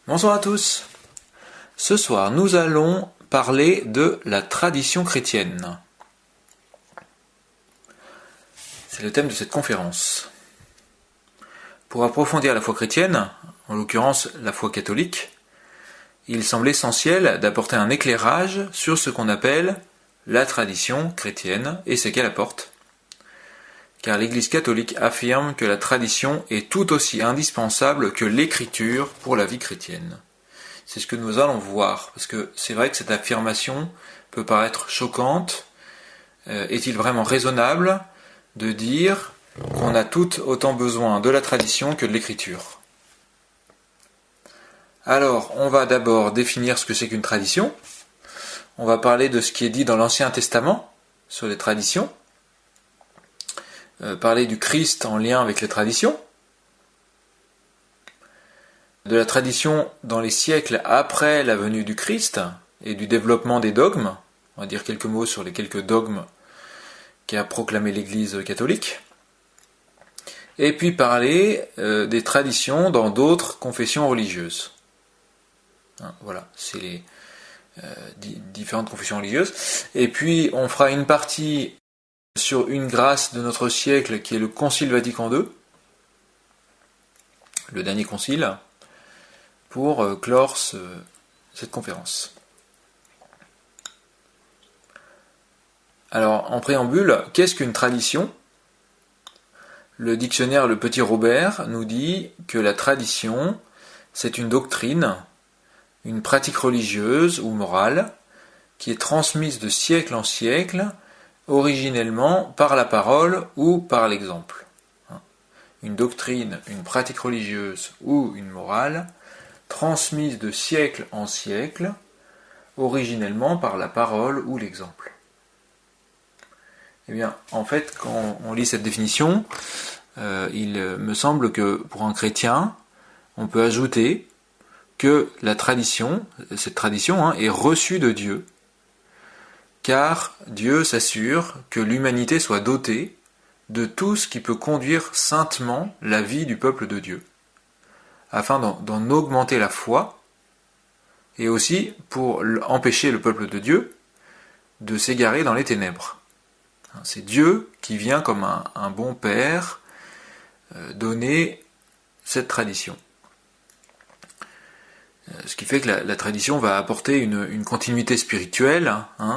Bonsoir à tous. Ce soir, nous allons parler de la tradition chrétienne. C'est le thème de cette conférence. Pour approfondir la foi chrétienne, en l'occurrence la foi catholique, il semble essentiel d'apporter un éclairage sur ce qu'on appelle la tradition chrétienne et ce qu'elle apporte. Car l'Église catholique affirme que la tradition est tout aussi indispensable que l'écriture pour la vie chrétienne. C'est ce que nous allons voir, parce que c'est vrai que cette affirmation peut paraître choquante. Est-il vraiment raisonnable de dire qu'on a tout autant besoin de la tradition que de l'écriture ? Alors, on va d'abord définir ce que c'est qu'une tradition. On va parler de ce qui est dit dans l'Ancien Testament sur les traditions. Parler du Christ en lien avec les traditions, de la tradition dans les siècles après la venue du Christ et du développement des dogmes. On va dire quelques mots sur les quelques dogmes qu'a proclamé l'Église catholique. Et puis parler des traditions dans d'autres confessions religieuses. Voilà, c'est les différentes confessions religieuses. Et puis on fera une partie sur une grâce de notre siècle qui est le Concile Vatican II, le dernier concile, pour clore cette conférence. Alors, en préambule, qu'est-ce qu'une tradition ? Le dictionnaire Le Petit Robert nous dit que la tradition, c'est une doctrine, une pratique religieuse ou morale, qui est transmise de siècle en siècle, originellement par la parole ou par l'exemple. Une doctrine, une pratique religieuse ou une morale, transmise de siècle en siècle, originellement par la parole ou l'exemple. Eh bien, en fait, quand on lit cette définition, il me semble que pour un chrétien, on peut ajouter que la tradition, cette tradition, est reçue de Dieu, car Dieu s'assure que l'humanité soit dotée de tout ce qui peut conduire saintement la vie du peuple de Dieu, afin d'en augmenter la foi, et aussi pour empêcher le peuple de Dieu de s'égarer dans les ténèbres. C'est Dieu qui vient comme un bon père donner cette tradition. Ce qui fait que la tradition va apporter une continuité spirituelle,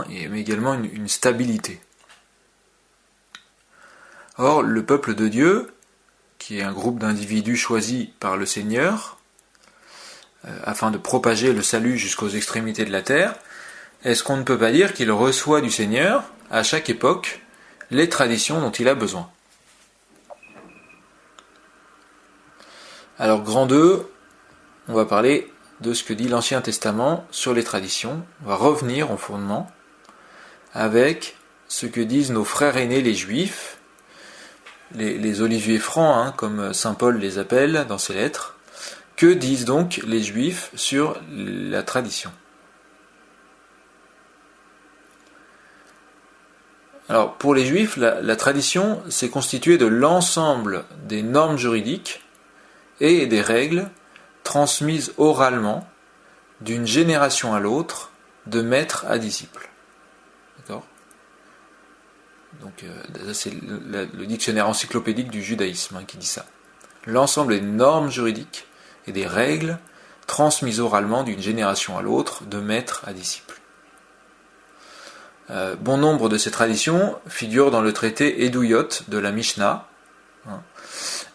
mais également une stabilité. Or, le peuple de Dieu, qui est un groupe d'individus choisis par le Seigneur, afin de propager le salut jusqu'aux extrémités de la terre, est-ce qu'on ne peut pas dire qu'il reçoit du Seigneur, à chaque époque, les traditions dont il a besoin ? Alors, grand 2, on va parler de ce que dit l'Ancien Testament sur les traditions. On va revenir au fondement avec ce que disent nos frères aînés les Juifs, les oliviers francs, comme saint Paul les appelle dans ses lettres. Que disent donc les Juifs sur la tradition ? Alors, pour les Juifs, la tradition, c'est constitué de l'ensemble des normes juridiques et des règles transmises oralement d'une génération à l'autre, de maître à disciple. D'accord ? Donc, c'est le dictionnaire encyclopédique du judaïsme qui dit ça. L'ensemble des normes juridiques et des règles transmises oralement d'une génération à l'autre, de maître à disciple. Bon nombre de ces traditions figurent dans le traité Edouyot de la Mishnah,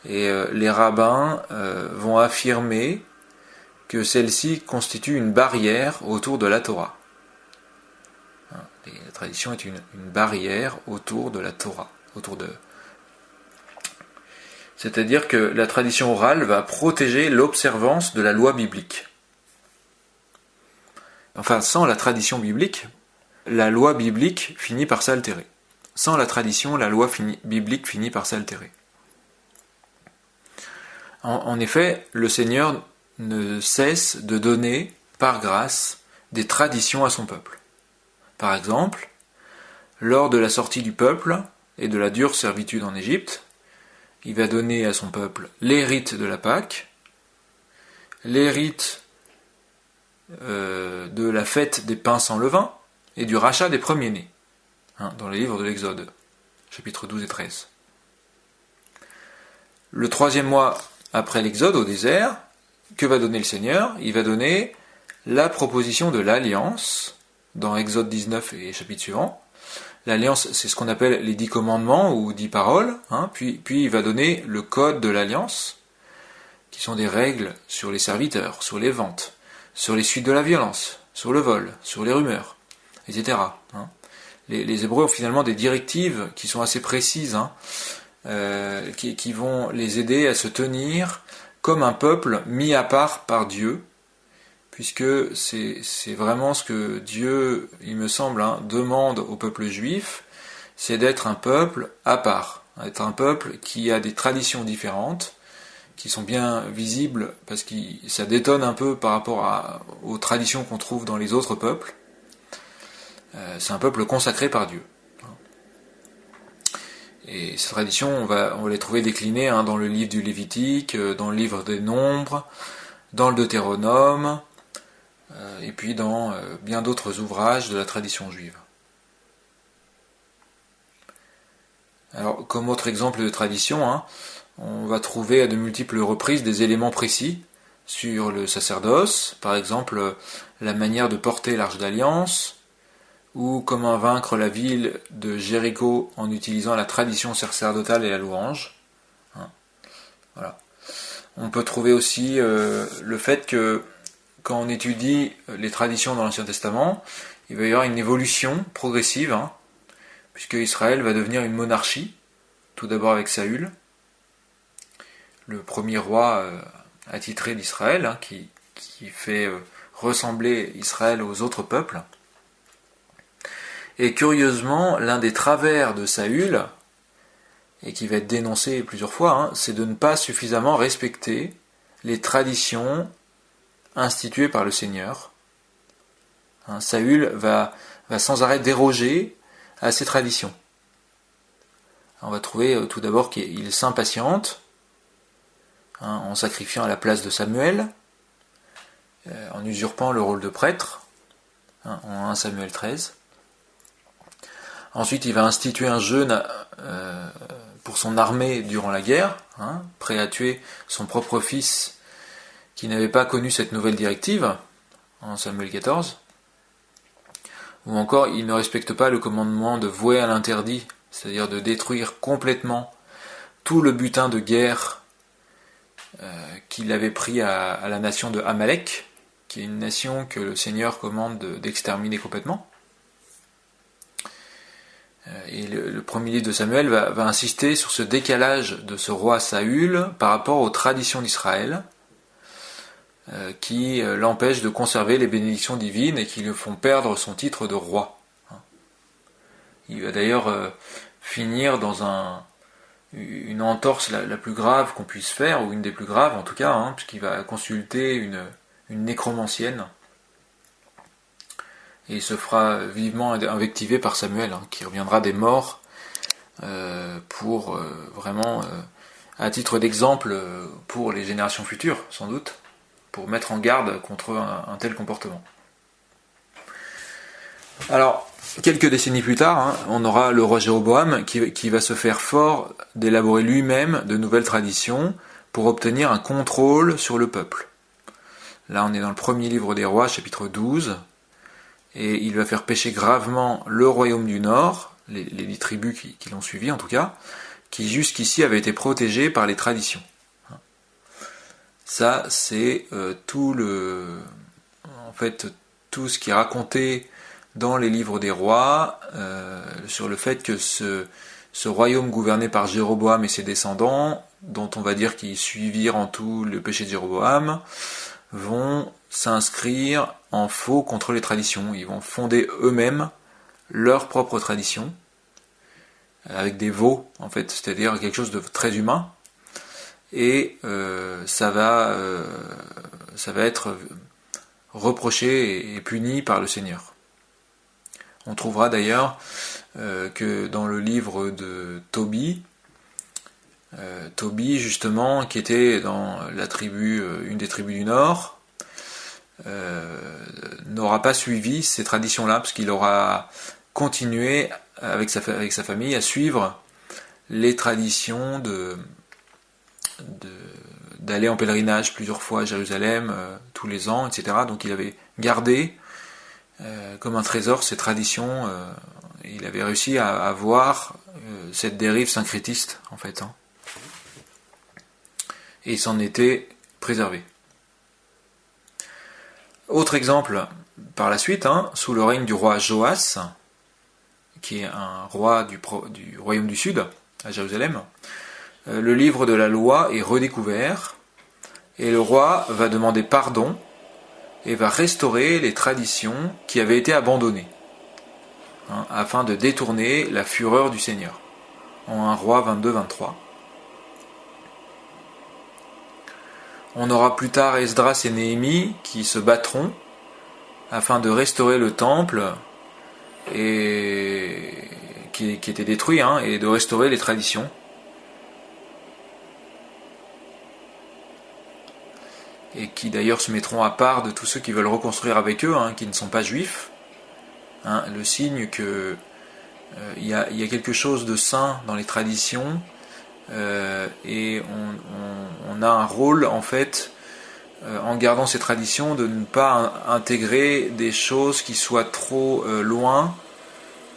et les rabbins vont affirmer que celle-ci constitue une barrière autour de la Torah. La tradition est une barrière autour de la Torah. C'est-à-dire que la tradition orale va protéger l'observance de la loi biblique. Enfin, sans la tradition biblique, la loi biblique finit par s'altérer. Sans la tradition, la loi biblique finit par s'altérer. En effet, le Seigneur ne cesse de donner, par grâce, des traditions à son peuple. Par exemple, lors de la sortie du peuple et de la dure servitude en Égypte, il va donner à son peuple les rites de la Pâque, les rites de la fête des pains sans levain et du rachat des premiers-nés, dans les livres de l'Exode, chapitres 12 et 13. Le 3e mois après l'Exode au désert, que va donner le Seigneur? Il va donner la proposition de l'alliance, dans Exode 19 et chapitres suivants. L'alliance, c'est ce qu'on appelle les 10 commandements ou 10 paroles, puis il va donner le code de l'alliance, qui sont des règles sur les serviteurs, sur les ventes, sur les suites de la violence, sur le vol, sur les rumeurs, etc. Les Hébreux ont finalement des directives qui sont assez précises, qui vont les aider à se tenir comme un peuple mis à part par Dieu, puisque c'est vraiment ce que Dieu, il me semble, demande au peuple juif, c'est d'être un peuple à part, être un peuple qui a des traditions différentes, qui sont bien visibles, parce que ça détonne un peu par rapport aux traditions qu'on trouve dans les autres peuples. C'est un peuple consacré par Dieu. Et ces traditions, on va les trouver déclinées dans le livre du Lévitique, dans le livre des Nombres, dans le Deutéronome, et puis dans bien d'autres ouvrages de la tradition juive. Alors, comme autre exemple de tradition, on va trouver à de multiples reprises des éléments précis sur le sacerdoce, par exemple la manière de porter l'arche d'alliance, ou comment vaincre la ville de Jéricho en utilisant la tradition sacerdotale et la louange. Voilà. On peut trouver aussi le fait que quand on étudie les traditions dans l'Ancien Testament, il va y avoir une évolution progressive, puisque Israël va devenir une monarchie, tout d'abord avec Saül, le premier roi attitré d'Israël, qui fait ressembler Israël aux autres peuples. Et curieusement, l'un des travers de Saül, et qui va être dénoncé plusieurs fois, c'est de ne pas suffisamment respecter les traditions instituées par le Seigneur. Saül va sans arrêt déroger à ces traditions. On va trouver tout d'abord qu'il s'impatiente, en sacrifiant à la place de Samuel, en usurpant le rôle de prêtre, en 1 Samuel 13. Ensuite, il va instituer un jeûne pour son armée durant la guerre, prêt à tuer son propre fils qui n'avait pas connu cette nouvelle directive, en Samuel 14. Ou encore, il ne respecte pas le commandement de vouer à l'interdit, c'est-à-dire de détruire complètement tout le butin de guerre qu'il avait pris à la nation de Amalek, qui est une nation que le Seigneur commande d'exterminer complètement. Et le premier livre de Samuel va insister sur ce décalage de ce roi Saül par rapport aux traditions d'Israël, qui l'empêchent de conserver les bénédictions divines et qui le font perdre son titre de roi. Il va d'ailleurs finir dans une entorse la plus grave qu'on puisse faire, ou une des plus graves en tout cas, puisqu'il va consulter une nécromancienne, et il se fera vivement invectiver par Samuel, qui reviendra des morts pour vraiment, à titre d'exemple pour les générations futures, sans doute, pour mettre en garde contre un tel comportement. Alors, quelques décennies plus tard, on aura le roi Jéroboam qui va se faire fort d'élaborer lui-même de nouvelles traditions pour obtenir un contrôle sur le peuple. Là, on est dans le premier livre des rois, chapitre 12, et il va faire pécher gravement le royaume du Nord, les 10 tribus qui l'ont suivi en tout cas, qui jusqu'ici avaient été protégés par les traditions. Ça, c'est tout ce qui est raconté dans les livres des rois, sur le fait que ce royaume gouverné par Jéroboam et ses descendants, dont on va dire qu'ils suivirent en tout le péché de Jéroboam, vont s'inscrire en faux contre les traditions. Ils vont fonder eux-mêmes leurs propres traditions, avec des veaux, en fait, c'est-à-dire quelque chose de très humain, et ça va être reproché et puni par le Seigneur. On trouvera d'ailleurs que dans le livre de Tobie, justement, qui était dans la tribu, une des tribus du Nord, n'aura pas suivi ces traditions-là, parce qu'il aura continué avec sa famille à suivre les traditions d'aller en pèlerinage plusieurs fois à Jérusalem tous les ans, etc. Donc il avait gardé comme un trésor ces traditions. Il avait réussi à avoir cette dérive syncrétiste, en fait. Hein. Et il s'en était préservé. Autre exemple, par la suite, hein, sous le règne du roi Joas, qui est un roi du royaume du Sud, à Jérusalem, le livre de la loi est redécouvert, et le roi va demander pardon, et va restaurer les traditions qui avaient été abandonnées, hein, afin de détourner la fureur du Seigneur, en 1 Roi 22-23. On aura plus tard Esdras et Néhémie qui se battront afin de restaurer le temple et qui était détruit, hein, et de restaurer les traditions. Et qui d'ailleurs se mettront à part de tous ceux qui veulent reconstruire avec eux, hein, qui ne sont pas juifs. Hein, le signe que y a quelque chose de saint dans les traditions, et on a un rôle en fait, en gardant ces traditions, de ne pas intégrer des choses qui soient trop loin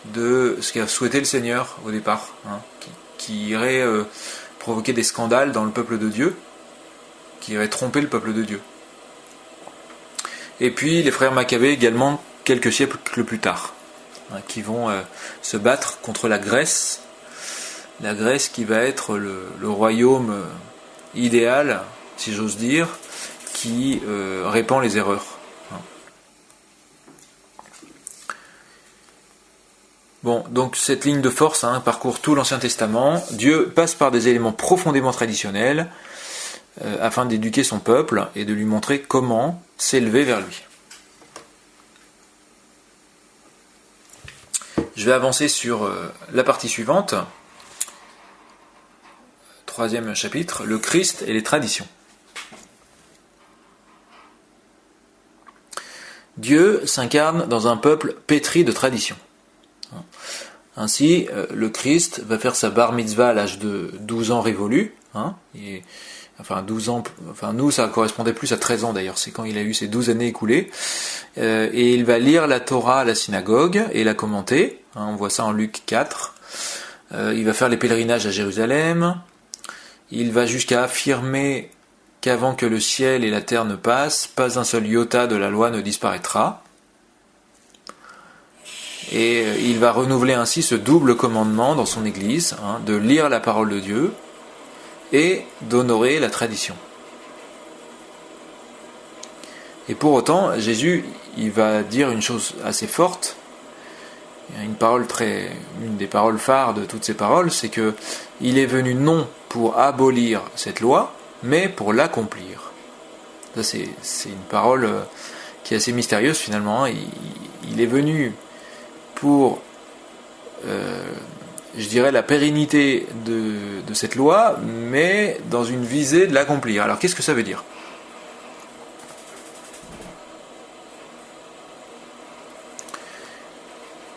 de ce qu'a souhaité le Seigneur au départ, hein, qui irait provoquer des scandales dans le peuple de Dieu, qui irait tromper le peuple de Dieu. Et puis les frères Maccabées également quelques siècles plus tard, hein, qui vont se battre contre la Grèce qui va être le royaume idéal, si j'ose dire, qui répand les erreurs. Bon, donc cette ligne de force, hein, parcourt tout l'Ancien Testament. Dieu passe par des éléments profondément traditionnels afin d'éduquer son peuple et de lui montrer comment s'élever vers lui. Je vais avancer sur la partie suivante. 3e chapitre, le Christ et les traditions. Dieu s'incarne dans un peuple pétri de traditions. Ainsi, le Christ va faire sa bar mitzvah à l'âge de 12 ans révolu. Hein, enfin 12 ans, enfin nous ça correspondait plus à 13 ans d'ailleurs, c'est quand il a eu ces 12 années écoulées. Et il va lire la Torah à la synagogue et la commenter. Hein, on voit ça en Luc 4. Il va faire les pèlerinages à Jérusalem. Il va jusqu'à affirmer qu'avant que le ciel et la terre ne passent, pas un seul iota de la loi ne disparaîtra. Et il va renouveler ainsi ce double commandement dans son Église, hein, de lire la parole de Dieu et d'honorer la tradition. Et pour autant, Jésus, il va dire une chose assez forte, une des paroles phares de toutes ces paroles, c'est que il est venu non pour abolir cette loi, mais pour l'accomplir. Ça, c'est une parole qui est assez mystérieuse finalement. Il est venu pour, je dirais, la pérennité de cette loi, mais dans une visée de l'accomplir. Alors qu'est-ce que ça veut dire ?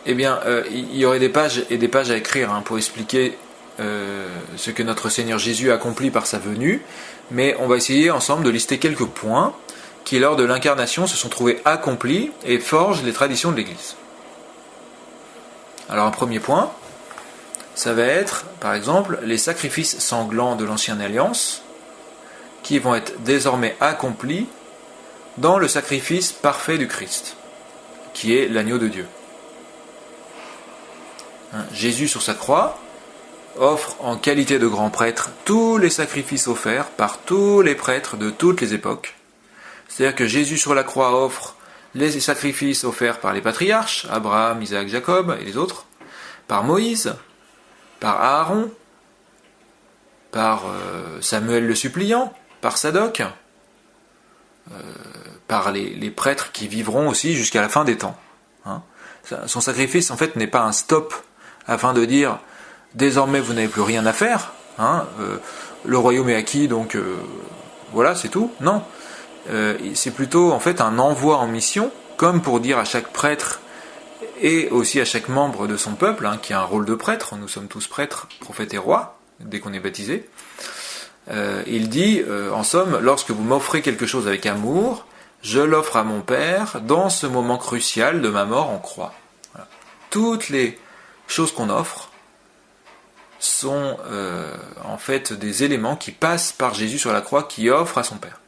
Eh bien, il y aurait des pages et des pages à écrire, hein, pour expliquer ce que notre Seigneur Jésus accomplit par sa venue, mais on va essayer ensemble de lister quelques points qui, lors de l'incarnation, se sont trouvés accomplis et forgent les traditions de l'Église. Alors un premier point, ça va être, par exemple, les sacrifices sanglants de l'Ancienne Alliance, qui vont être désormais accomplis dans le sacrifice parfait du Christ, qui est l'agneau de Dieu. Jésus sur sa croix offre en qualité de grand prêtre tous les sacrifices offerts par tous les prêtres de toutes les époques. C'est-à-dire que Jésus sur la croix offre les sacrifices offerts par les patriarches, Abraham, Isaac, Jacob et les autres, par Moïse, par Aaron, par Samuel le suppliant, par Sadoc, par les prêtres qui vivront aussi jusqu'à la fin des temps. Hein. Son sacrifice en fait n'est pas un stop afin de dire désormais vous n'avez plus rien à faire, hein, le royaume est acquis donc voilà c'est tout. Non, c'est plutôt en fait un envoi en mission, comme pour dire à chaque prêtre et aussi à chaque membre de son peuple, qui a un rôle de prêtre, nous sommes tous prêtres, prophètes et rois, dès qu'on est baptisé, il dit, en somme, lorsque vous m'offrez quelque chose avec amour, je l'offre à mon Père dans ce moment crucial de ma mort en croix. Voilà. Toutes les choses qu'on offre sont en fait des éléments qui passent par Jésus sur la croix, qui offre à son Père.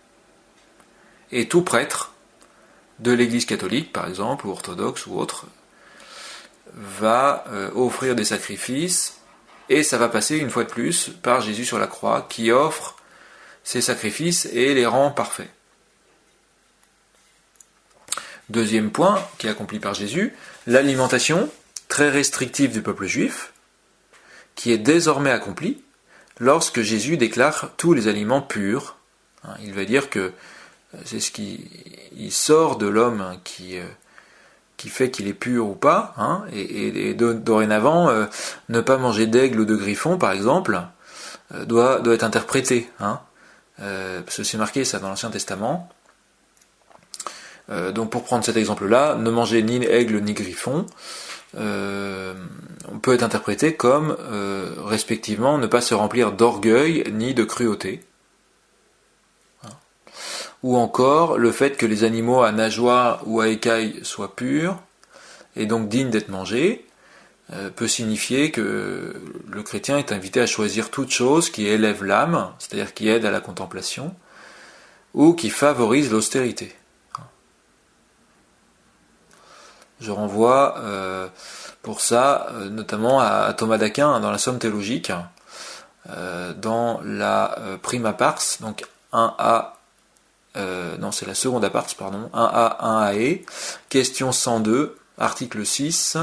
Et tout prêtre de l'Église catholique, par exemple, ou orthodoxe ou autre, va offrir des sacrifices, et ça va passer une fois de plus par Jésus sur la croix, qui offre ces sacrifices et les rend parfaits. Deuxième point qui est accompli par Jésus, l'alimentation très restrictive du peuple juif, qui est désormais accomplie lorsque Jésus déclare tous les aliments purs. Il va dire que c'est ce qui sort de l'homme qui fait qu'il est pur ou pas, et dorénavant, ne pas manger d'aigle ou de griffon, par exemple, doit être interprété, parce que c'est marqué ça dans l'Ancien Testament. Donc pour prendre cet exemple-là, ne manger ni aigle ni griffon, on peut être interprété comme, respectivement, ne pas se remplir d'orgueil ni de cruauté. Ou encore le fait que les animaux à nageoires ou à écailles soient purs et donc dignes d'être mangés peut signifier que le chrétien est invité à choisir toute chose qui élève l'âme, c'est-à-dire qui aide à la contemplation, ou qui favorise l'austérité. Je renvoie pour ça notamment à Thomas d'Aquin dans la Somme théologique, dans la prima pars, donc 1a, c'est la seconde pars, pardon, 1a, 1ae, question 102, article 6.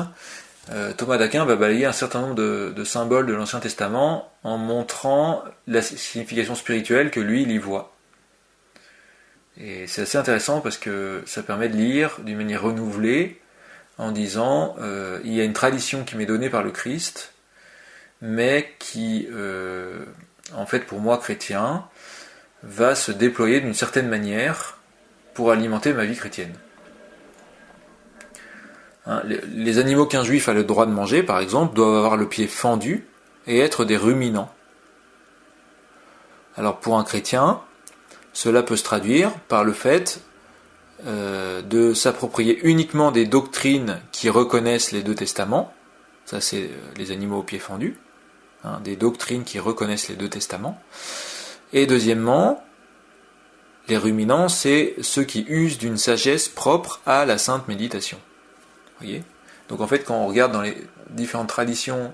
Thomas d'Aquin va balayer un certain nombre de symboles de l'Ancien Testament en montrant la signification spirituelle que lui, il y voit. Et c'est assez intéressant parce que ça permet de lire d'une manière renouvelée en disant il y a une tradition qui m'est donnée par le Christ, mais qui, en fait, pour moi, chrétien, va se déployer d'une certaine manière pour alimenter ma vie chrétienne. Les animaux qu'un juif a le droit de manger, par exemple, doivent avoir le pied fendu et être des ruminants. Alors pour un chrétien, cela peut se traduire par le fait de s'approprier uniquement des doctrines qui reconnaissent les deux testaments. Ça c'est les animaux aux pieds fendus, des doctrines qui reconnaissent les deux testaments. Et deuxièmement, les ruminants, c'est ceux qui usent d'une sagesse propre à la sainte méditation. Voyez ? Donc en fait, quand on regarde dans les différentes traditions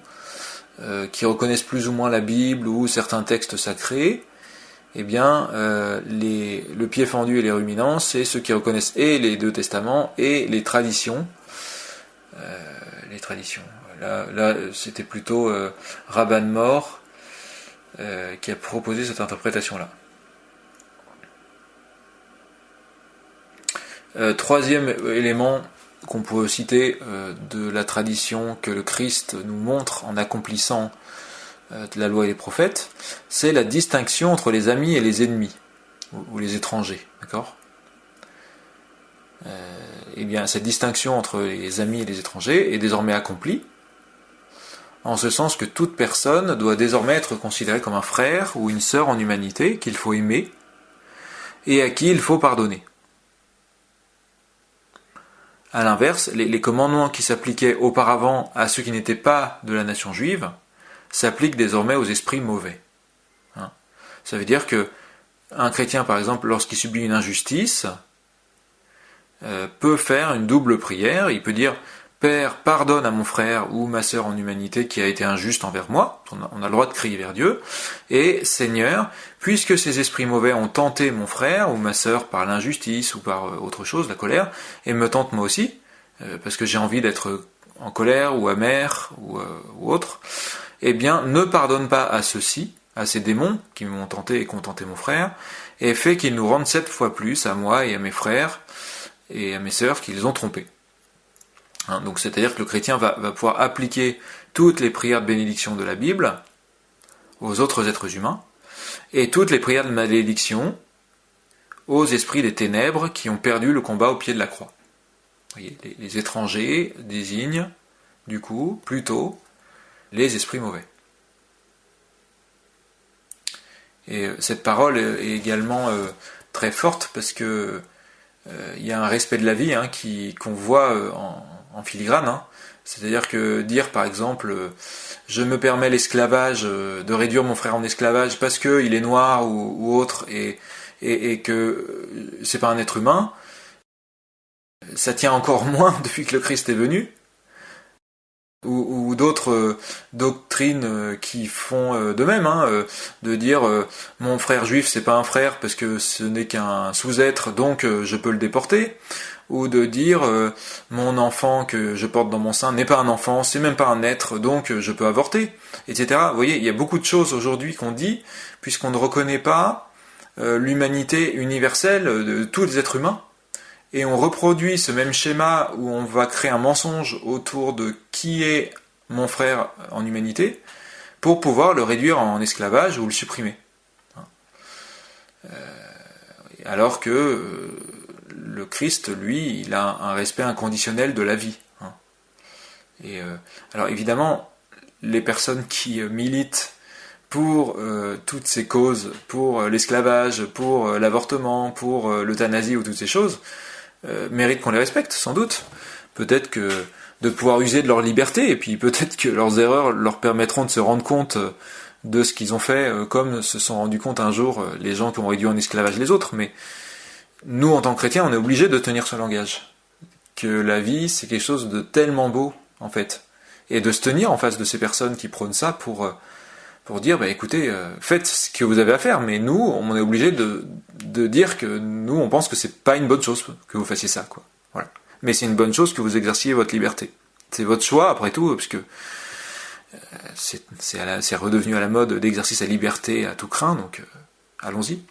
qui reconnaissent plus ou moins la Bible ou certains textes sacrés, eh bien, le pied fendu et les ruminants, c'est ceux qui reconnaissent et les deux testaments et les traditions. Là, c'était plutôt Rabban Mor qui a proposé cette interprétation-là. Troisième élément qu'on peut citer de la tradition que le Christ nous montre en accomplissant de la loi et les prophètes, c'est la distinction entre les amis et les ennemis, ou les étrangers, d'accord ? Eh bien, cette distinction entre les amis et les étrangers est désormais accomplie, en ce sens que toute personne doit désormais être considérée comme un frère ou une sœur en humanité qu'il faut aimer et à qui il faut pardonner. A l'inverse, les commandements qui s'appliquaient auparavant à ceux qui n'étaient pas de la nation juive s'appliquent désormais aux esprits mauvais. Ça veut dire que un chrétien, par exemple, lorsqu'il subit une injustice, peut faire une double prière. Il peut dire « Père, pardonne à mon frère ou ma sœur en humanité qui a été injuste envers moi ». On a le droit de crier vers Dieu. Et « Seigneur, puisque ces esprits mauvais ont tenté mon frère ou ma sœur par l'injustice ou par autre chose, la colère, et me tentent moi aussi, parce que j'ai envie d'être en colère ou amer ou autre, eh bien, ne pardonne pas à ceux-ci, à ces démons qui m'ont tenté et qui ont tenté mon frère, et fais qu'ils nous rendent 7 fois plus à moi et à mes frères et à mes sœurs qu'ils ont trompés. Donc c'est-à-dire que le chrétien va pouvoir appliquer toutes les prières de bénédiction de la Bible aux autres êtres humains, et toutes les prières de malédiction aux esprits des ténèbres qui ont perdu le combat au pied de la croix. Vous voyez, les étrangers désignent, du coup, plutôt les esprits mauvais. Et cette parole est également très forte parce que il y a un respect de la vie qu'on voit en filigrane. C'est-à-dire que dire par exemple je me permets l'esclavage, de réduire mon frère en esclavage parce qu'il est noir ou autre et que c'est pas un être humain, ça tient encore moins depuis que le Christ est venu. Ou d'autres doctrines qui font de même, de dire mon frère juif c'est pas un frère parce que ce n'est qu'un sous-être donc je peux le déporter, ou de dire mon enfant que je porte dans mon sein n'est pas un enfant, c'est même pas un être donc je peux avorter, etc. Vous voyez, il y a beaucoup de choses aujourd'hui qu'on dit puisqu'on ne reconnaît pas l'humanité universelle de tous les êtres humains. Et on reproduit ce même schéma où on va créer un mensonge autour de qui est mon frère en humanité pour pouvoir le réduire en esclavage ou le supprimer. Alors que le Christ, lui, il a un respect inconditionnel de la vie. Et alors évidemment, les personnes qui militent pour toutes ces causes, pour l'esclavage, pour l'avortement, pour l'euthanasie ou toutes ces choses, méritent qu'on les respecte, sans doute. Peut-être que de pouvoir user de leur liberté, et puis peut-être que leurs erreurs leur permettront de se rendre compte de ce qu'ils ont fait, comme se sont rendus compte un jour les gens qui ont réduit en esclavage les autres. Mais nous, en tant que chrétiens, on est obligés de tenir ce langage. Que la vie, c'est quelque chose de tellement beau, en fait. Et de se tenir en face de ces personnes qui prônent ça pour dire, écoutez, faites ce que vous avez à faire, mais nous, on est obligé de dire que nous, on pense que c'est pas une bonne chose que vous fassiez ça, quoi. Voilà. Mais c'est une bonne chose que vous exerciez votre liberté. C'est votre choix, après tout, parce que c'est redevenu à la mode d'exercer sa liberté à tout crin, donc allons-y.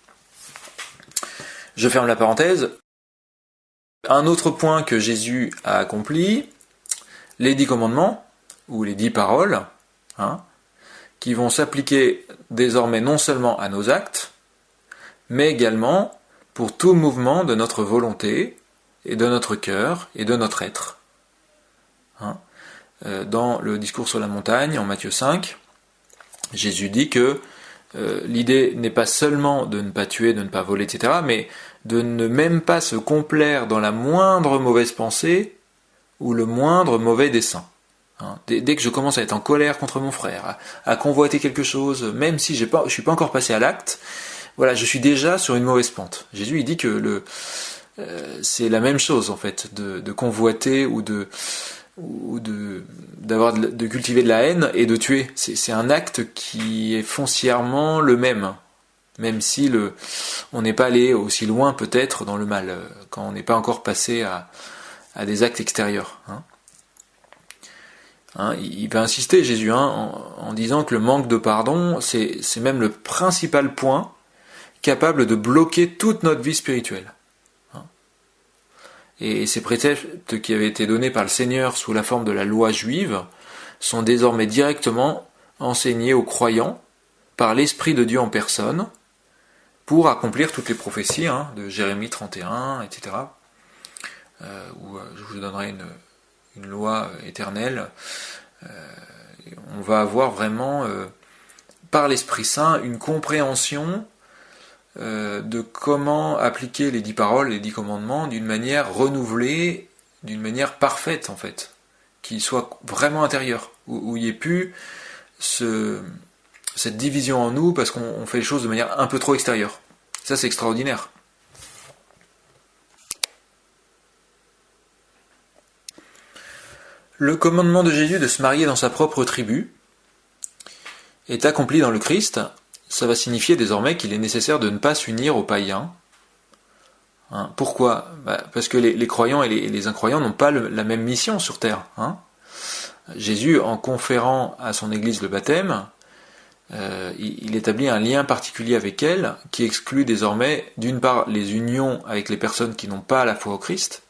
Je ferme la parenthèse. Un autre point que Jésus a accompli, les 10 commandements, ou les 10 paroles, qui vont s'appliquer désormais non seulement à nos actes, mais également pour tout mouvement de notre volonté, et de notre cœur, et de notre être. Dans le discours sur la montagne, en Matthieu 5, Jésus dit que l'idée n'est pas seulement de ne pas tuer, de ne pas voler, etc., mais de ne même pas se complaire dans la moindre mauvaise pensée ou le moindre mauvais dessein. Dès que je commence à être en colère contre mon frère, à convoiter quelque chose, même si je suis pas encore passé à l'acte, voilà, je suis déjà sur une mauvaise pente. Jésus il dit que c'est la même chose en fait, de convoiter ou de cultiver de la haine et de tuer. C'est un acte qui est foncièrement le même si on n'est pas allé aussi loin peut-être dans le mal, quand on n'est pas encore passé à des actes extérieurs. Il va insister, Jésus, en disant que le manque de pardon, c'est même le principal point capable de bloquer toute notre vie spirituelle. Et ces préceptes qui avaient été donnés par le Seigneur sous la forme de la loi juive sont désormais directement enseignés aux croyants par l'Esprit de Dieu en personne pour accomplir toutes les prophéties de Jérémie 31, etc. Où je vous donnerai une loi éternelle. On va avoir vraiment, par l'Esprit Saint, une compréhension de comment appliquer les 10 paroles, les 10 commandements d'une manière renouvelée, d'une manière parfaite en fait, qui soit vraiment intérieure, où il n'y ait plus cette division en nous parce qu'on fait les choses de manière un peu trop extérieure. Ça c'est extraordinaire. Le commandement de Jésus de se marier dans sa propre tribu est accompli dans le Christ. Ça va signifier désormais qu'il est nécessaire de ne pas s'unir aux païens. Pourquoi ? Parce que les croyants et les incroyants n'ont pas la même mission sur terre. Jésus, en conférant à son Église le baptême, il établit un lien particulier avec elle, qui exclut désormais, d'une part, les unions avec les personnes qui n'ont pas la foi au Christ,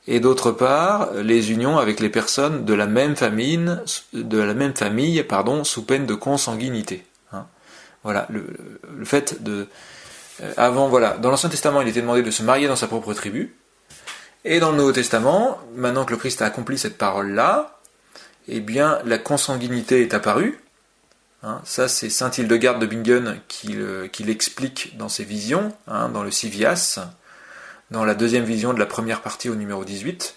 et d'autre part, les unions avec les personnes de la même famille, sous peine de consanguinité. Voilà, le fait de... Avant, voilà, dans l'Ancien Testament, il était demandé de se marier dans sa propre tribu, Et dans le Nouveau Testament, maintenant que le Christ a accompli cette parole-là, eh bien la consanguinité est apparue. Ça, c'est saint Hildegarde de Bingen qui l'explique dans ses visions, dans le Civias, dans la deuxième vision de la première partie au numéro 18.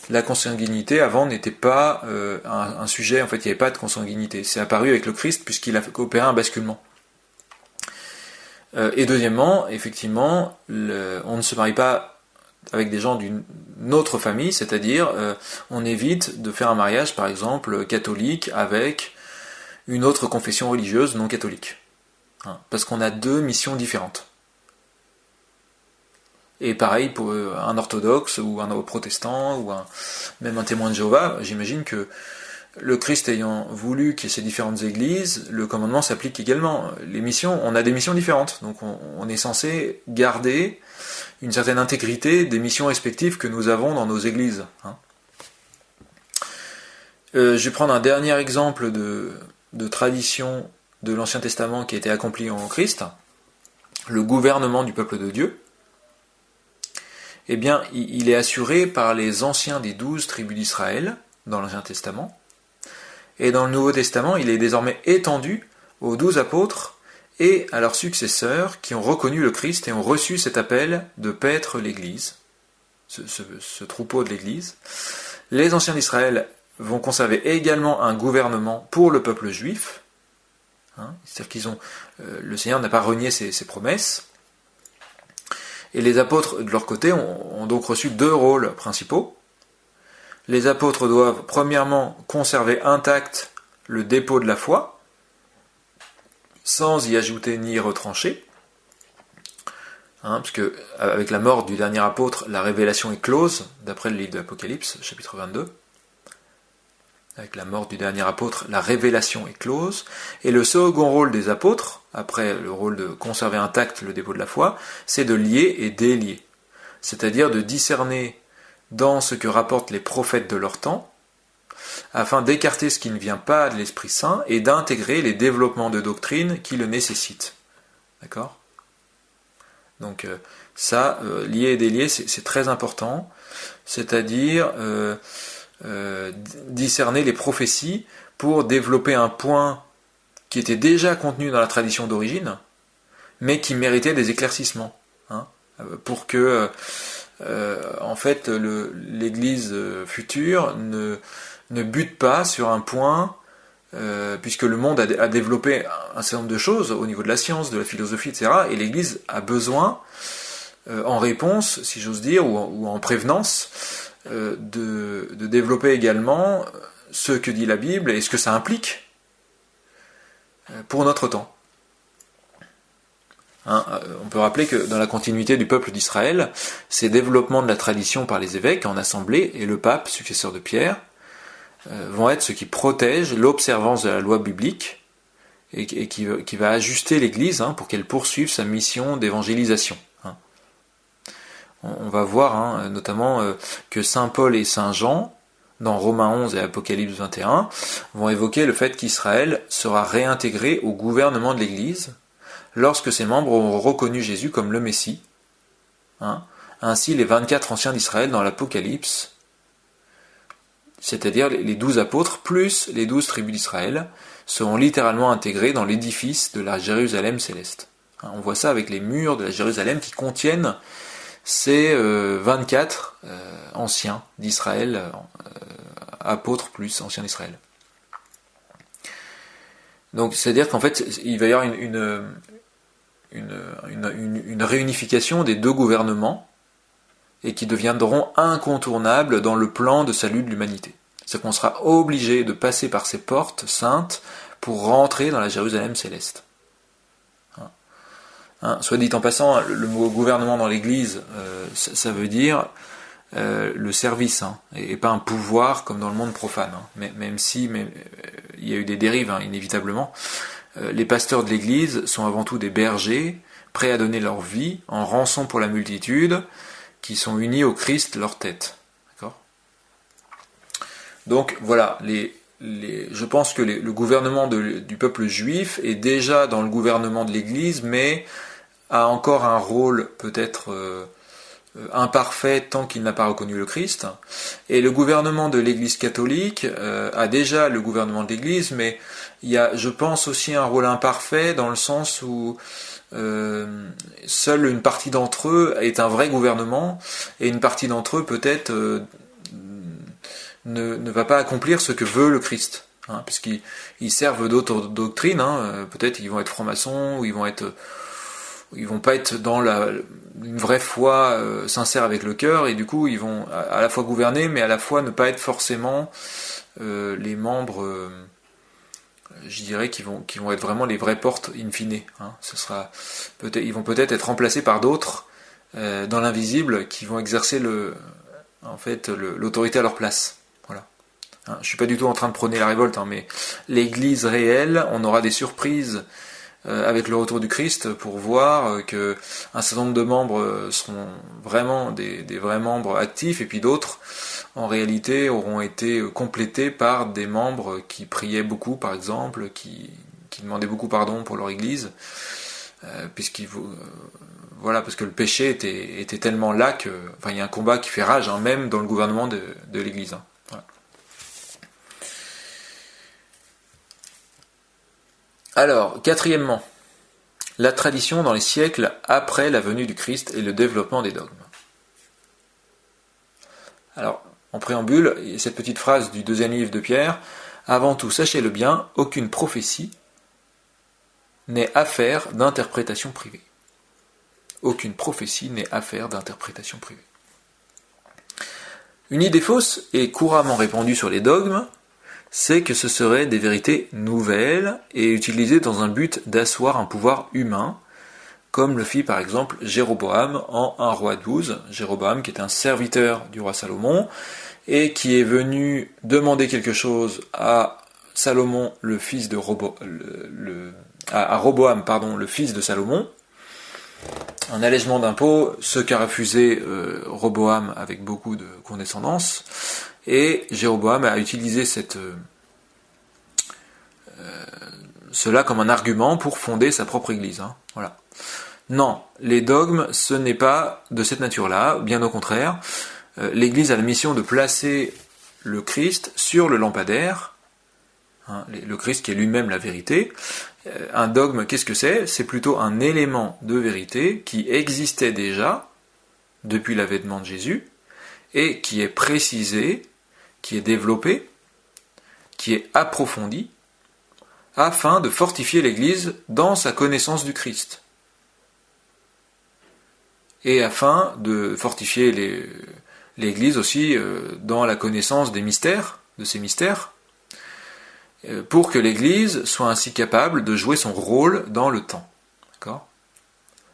La consanguinité, avant, n'était pas un sujet, en fait, il n'y avait pas de consanguinité. C'est apparu avec le Christ, puisqu'il a opéré un basculement. Et deuxièmement, effectivement, on ne se marie pas avec des gens d'une autre famille, c'est-à-dire, on évite de faire un mariage, par exemple, catholique, avec une autre confession religieuse non catholique. Parce qu'on a deux missions différentes. Et pareil pour un orthodoxe ou un protestant ou même un témoin de Jéhovah, j'imagine que le Christ ayant voulu qu'il y ait ces différentes églises, le commandement s'applique également. Les missions, on a des missions différentes, donc on est censé garder une certaine intégrité des missions respectives que nous avons dans nos églises. Je vais prendre un dernier exemple de tradition de l'Ancien Testament qui a été accompli en Christ, le gouvernement du peuple de Dieu. Eh bien, il est assuré par les anciens des 12 tribus d'Israël dans l'Ancien Testament, et dans le Nouveau Testament, il est désormais étendu aux 12 apôtres et à leurs successeurs qui ont reconnu le Christ et ont reçu cet appel de paître l'Église, ce troupeau de l'Église. Les anciens d'Israël vont conserver également un gouvernement pour le peuple juif, c'est-à-dire le Seigneur n'a pas renié ses promesses, et les apôtres de leur côté ont donc reçu deux rôles principaux. Les apôtres doivent premièrement conserver intact le dépôt de la foi, sans y ajouter ni y retrancher, parce que avec la mort du dernier apôtre, la révélation est close, d'après le livre de l'Apocalypse, chapitre 22. Avec la mort du dernier apôtre, la révélation est close. Et le second rôle des apôtres, après le rôle de conserver intact le dépôt de la foi, c'est de lier et délier. C'est-à-dire de discerner dans ce que rapportent les prophètes de leur temps, afin d'écarter ce qui ne vient pas de l'Esprit Saint et d'intégrer les développements de doctrine qui le nécessitent. D'accord ? Donc ça, lier et délier, c'est très important. C'est-à-dire discerner les prophéties pour développer un point qui était déjà contenu dans la tradition d'origine, mais qui méritait des éclaircissements, pour que en fait l'Église future ne bute pas sur un point, puisque le monde a développé un certain nombre de choses au niveau de la science, de la philosophie, etc. Et l'Église a besoin, en réponse, si j'ose dire, ou en prévenance, de développer également ce que dit la Bible et ce que ça implique pour notre temps. On peut rappeler que dans la continuité du peuple d'Israël, ces développements de la tradition par les évêques en assemblée et le pape, successeur de Pierre, vont être ce qui protège l'observance de la loi biblique et qui va ajuster l'Église pour qu'elle poursuive sa mission d'évangélisation. On va voir notamment que Saint Paul et Saint Jean, dans Romains 11 et Apocalypse 21, vont évoquer le fait qu'Israël sera réintégré au gouvernement de l'Église lorsque ses membres auront reconnu Jésus comme le Messie. Ainsi, les 24 anciens d'Israël dans l'Apocalypse, c'est-à-dire les 12 apôtres plus les 12 tribus d'Israël, seront littéralement intégrés dans l'édifice de la Jérusalem céleste. On voit ça avec les murs de la Jérusalem qui contiennent ces 24 anciens d'Israël, apôtres plus anciens d'Israël. Donc c'est-à-dire qu'en fait, il va y avoir une réunification des deux gouvernements et qui deviendront incontournables dans le plan de salut de l'humanité. C'est qu'on sera obligé de passer par ces portes saintes pour rentrer dans la Jérusalem céleste. Soit dit en passant, le mot gouvernement dans l'Église, ça veut dire le service, et pas un pouvoir comme dans le monde profane. Même si il y a eu des dérives, inévitablement. Les pasteurs de l'Église sont avant tout des bergers, prêts à donner leur vie en rançon pour la multitude, qui sont unis au Christ, leur tête. D'accord ? Donc voilà, je pense que le gouvernement du peuple juif est déjà dans le gouvernement de l'Église, mais a encore un rôle peut-être imparfait tant qu'il n'a pas reconnu le Christ. Et le gouvernement de l'Église catholique a déjà le gouvernement de l'Église, mais il y a, je pense, aussi un rôle imparfait dans le sens où seule une partie d'entre eux est un vrai gouvernement, et une partie d'entre eux peut-être ne va pas accomplir ce que veut le Christ, hein, puisqu'ils servent d'autres doctrines, hein, peut-être ils vont être francs-maçons, ou ils vont pas être dans une vraie foi sincère avec le cœur, et du coup ils vont à la fois gouverner, mais à la fois ne pas être forcément les membres, je dirais, qui vont être vraiment les vraies portes in fine. Hein. Ils vont peut-être être remplacés par d'autres dans l'invisible qui vont exercer l'autorité à leur place. Voilà. Hein, je suis pas du tout en train de prôner la révolte, hein, mais l'Église réelle, on aura des surprises avec le retour du Christ pour voir que un certain nombre de membres seront vraiment des vrais membres actifs, et puis d'autres en réalité auront été complétés par des membres qui priaient beaucoup, par exemple, qui demandaient beaucoup pardon pour leur Église, parce que le péché était tellement là que, enfin, il y a un combat qui fait rage, hein, même dans le gouvernement de l'Église. Hein. Voilà. Alors, quatrièmement, la tradition dans les siècles après la venue du Christ et le développement des dogmes. Alors, en préambule, il y a cette petite phrase du 2e livre de Pierre, « Avant tout, sachez-le bien, aucune prophétie n'est affaire d'interprétation privée. » Aucune prophétie n'est affaire d'interprétation privée. Une idée fausse et couramment répandue sur les dogmes, c'est que ce seraient des vérités nouvelles et utilisées dans un but d'asseoir un pouvoir humain, comme le fit par exemple Jéroboam en 1 Roi 12, Jéroboam qui était un serviteur du roi Salomon, et qui est venu demander quelque chose à Salomon, le fils de à Roboam, le fils de Salomon, un allègement d'impôts, ce qu'a refusé Roboam avec beaucoup de condescendance, et Jéroboam a utilisé cela comme un argument pour fonder sa propre église. Hein. Voilà. Non, les dogmes, ce n'est pas de cette nature-là, bien au contraire. L'Église a la mission de placer le Christ sur le lampadaire, hein, le Christ qui est lui-même la vérité. Un dogme, qu'est-ce que c'est ? C'est plutôt un élément de vérité qui existait déjà depuis l'avènement de Jésus et qui est précisé, qui est développé, qui est approfondi, afin de fortifier l'Église dans sa connaissance du Christ. Et afin de fortifier l'Église aussi dans la connaissance des mystères, de ces mystères, pour que l'Église soit ainsi capable de jouer son rôle dans le temps. D'accord ?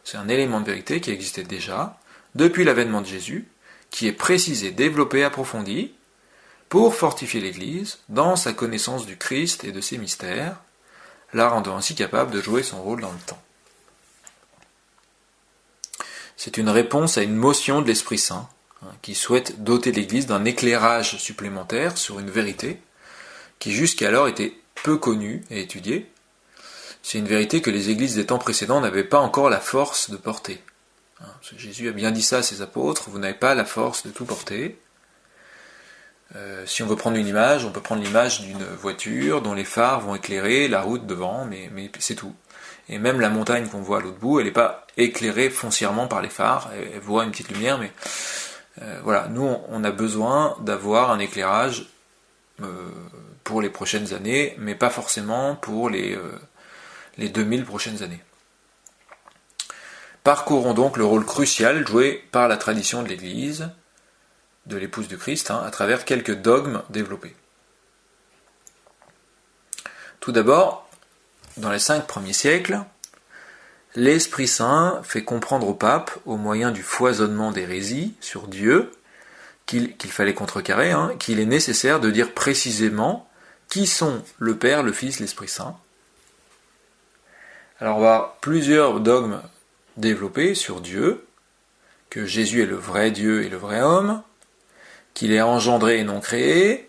C'est un élément de vérité qui existait déjà, depuis l'avènement de Jésus, qui est précisé, développé, approfondi, pour fortifier l'Église dans sa connaissance du Christ et de ses mystères, la rendant ainsi capable de jouer son rôle dans le temps. C'est une réponse à une motion de l'Esprit Saint, qui souhaite doter l'Église d'un éclairage supplémentaire sur une vérité qui jusqu'alors était peu connue et étudiée. C'est une vérité que les églises des temps précédents n'avaient pas encore la force de porter. Jésus a bien dit ça à ses apôtres, vous n'avez pas la force de tout porter. Si on veut prendre une image, on peut prendre l'image d'une voiture dont les phares vont éclairer la route devant, mais c'est tout. Et même la montagne qu'on voit à l'autre bout, elle n'est pas éclairée foncièrement par les phares, elle voit une petite lumière, mais voilà, nous on a besoin d'avoir un éclairage pour les prochaines années, mais pas forcément pour les 2000 prochaines années. Parcourons donc le rôle crucial joué par la tradition de l'Église, de l'épouse du Christ, à travers quelques dogmes développés. Tout d'abord, dans les 5 premiers siècles, l'Esprit Saint fait comprendre au pape, au moyen du foisonnement d'hérésies sur Dieu, qu'il fallait contrecarrer, qu'il est nécessaire de dire précisément qui sont le Père, le Fils, l'Esprit Saint. Alors on va avoir plusieurs dogmes développés sur Dieu, que Jésus est le vrai Dieu et le vrai homme, qu'il est engendré et non créé,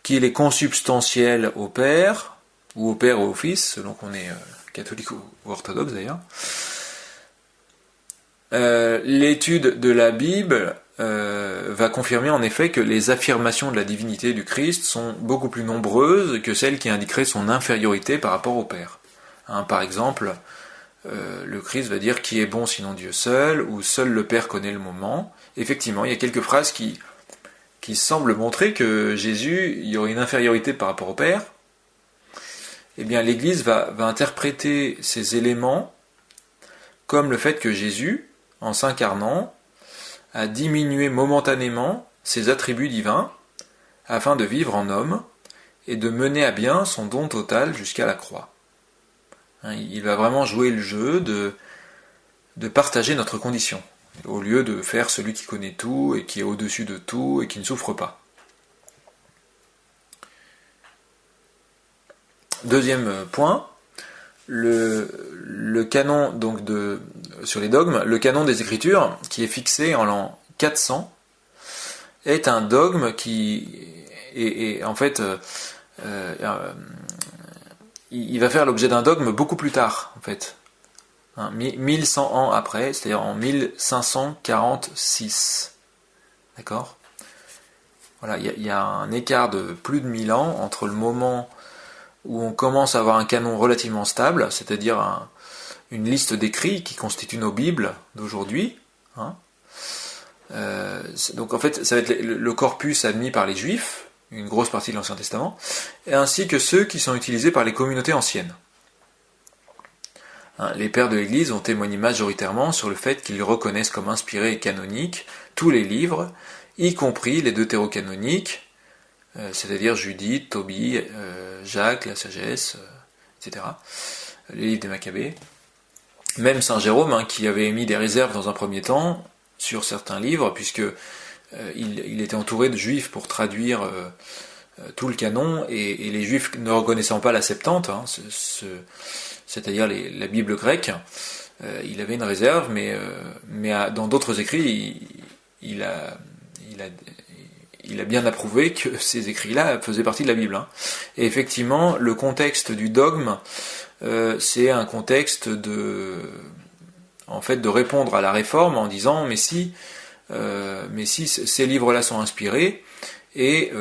qu'il est consubstantiel au Père, ou au Père ou au Fils, selon qu'on est catholique ou orthodoxe d'ailleurs, L'étude de la Bible va confirmer en effet que les affirmations de la divinité du Christ sont beaucoup plus nombreuses que celles qui indiqueraient son infériorité par rapport au Père. Par exemple, le Christ va dire « Qui est bon sinon Dieu seul » ou « Seul le Père connaît le moment ». Effectivement, il y a quelques phrases qui semblent montrer que Jésus, il y aurait une infériorité par rapport au Père. Eh bien, l'Église va interpréter ces éléments comme le fait que Jésus, en s'incarnant, a diminué momentanément ses attributs divins afin de vivre en homme et de mener à bien son don total jusqu'à la croix. Il va vraiment jouer le jeu de partager notre condition, au lieu de faire celui qui connaît tout et qui est au-dessus de tout et qui ne souffre pas. Deuxième point, le canon donc sur les dogmes, le canon des Écritures, qui est fixé en l'an 400, est un dogme qui est en fait il va faire l'objet d'un dogme beaucoup plus tard, en fait. 1100 ans après, c'est-à-dire en 1546. D'accord ? Voilà, il y a un écart de plus de 1000 ans entre le moment où on commence à avoir un canon relativement stable, c'est-à-dire une liste d'écrits qui constituent nos Bibles d'aujourd'hui. Donc en fait, ça va être le corpus admis par les Juifs, une grosse partie de l'Ancien Testament, ainsi que ceux qui sont utilisés par les communautés anciennes. Les pères de l'Église ont témoigné majoritairement sur le fait qu'ils reconnaissent comme inspirés et canoniques tous les livres, y compris les deutérocanoniques, c'est-à-dire Judith, Tobie, Jacques, la Sagesse, etc., les livres des Maccabées. Même Saint Jérôme, qui avait émis des réserves dans un premier temps sur certains livres, puisque il était entouré de juifs pour traduire tout le canon, et les juifs ne reconnaissant pas la Septante, c'est-à-dire la Bible grecque, il avait une réserve, mais dans d'autres écrits, il a bien approuvé que ces écrits-là faisaient partie de la Bible. Et effectivement, le contexte du dogme, c'est un contexte de répondre à la Réforme en disant mais si ces livres-là sont inspirés, et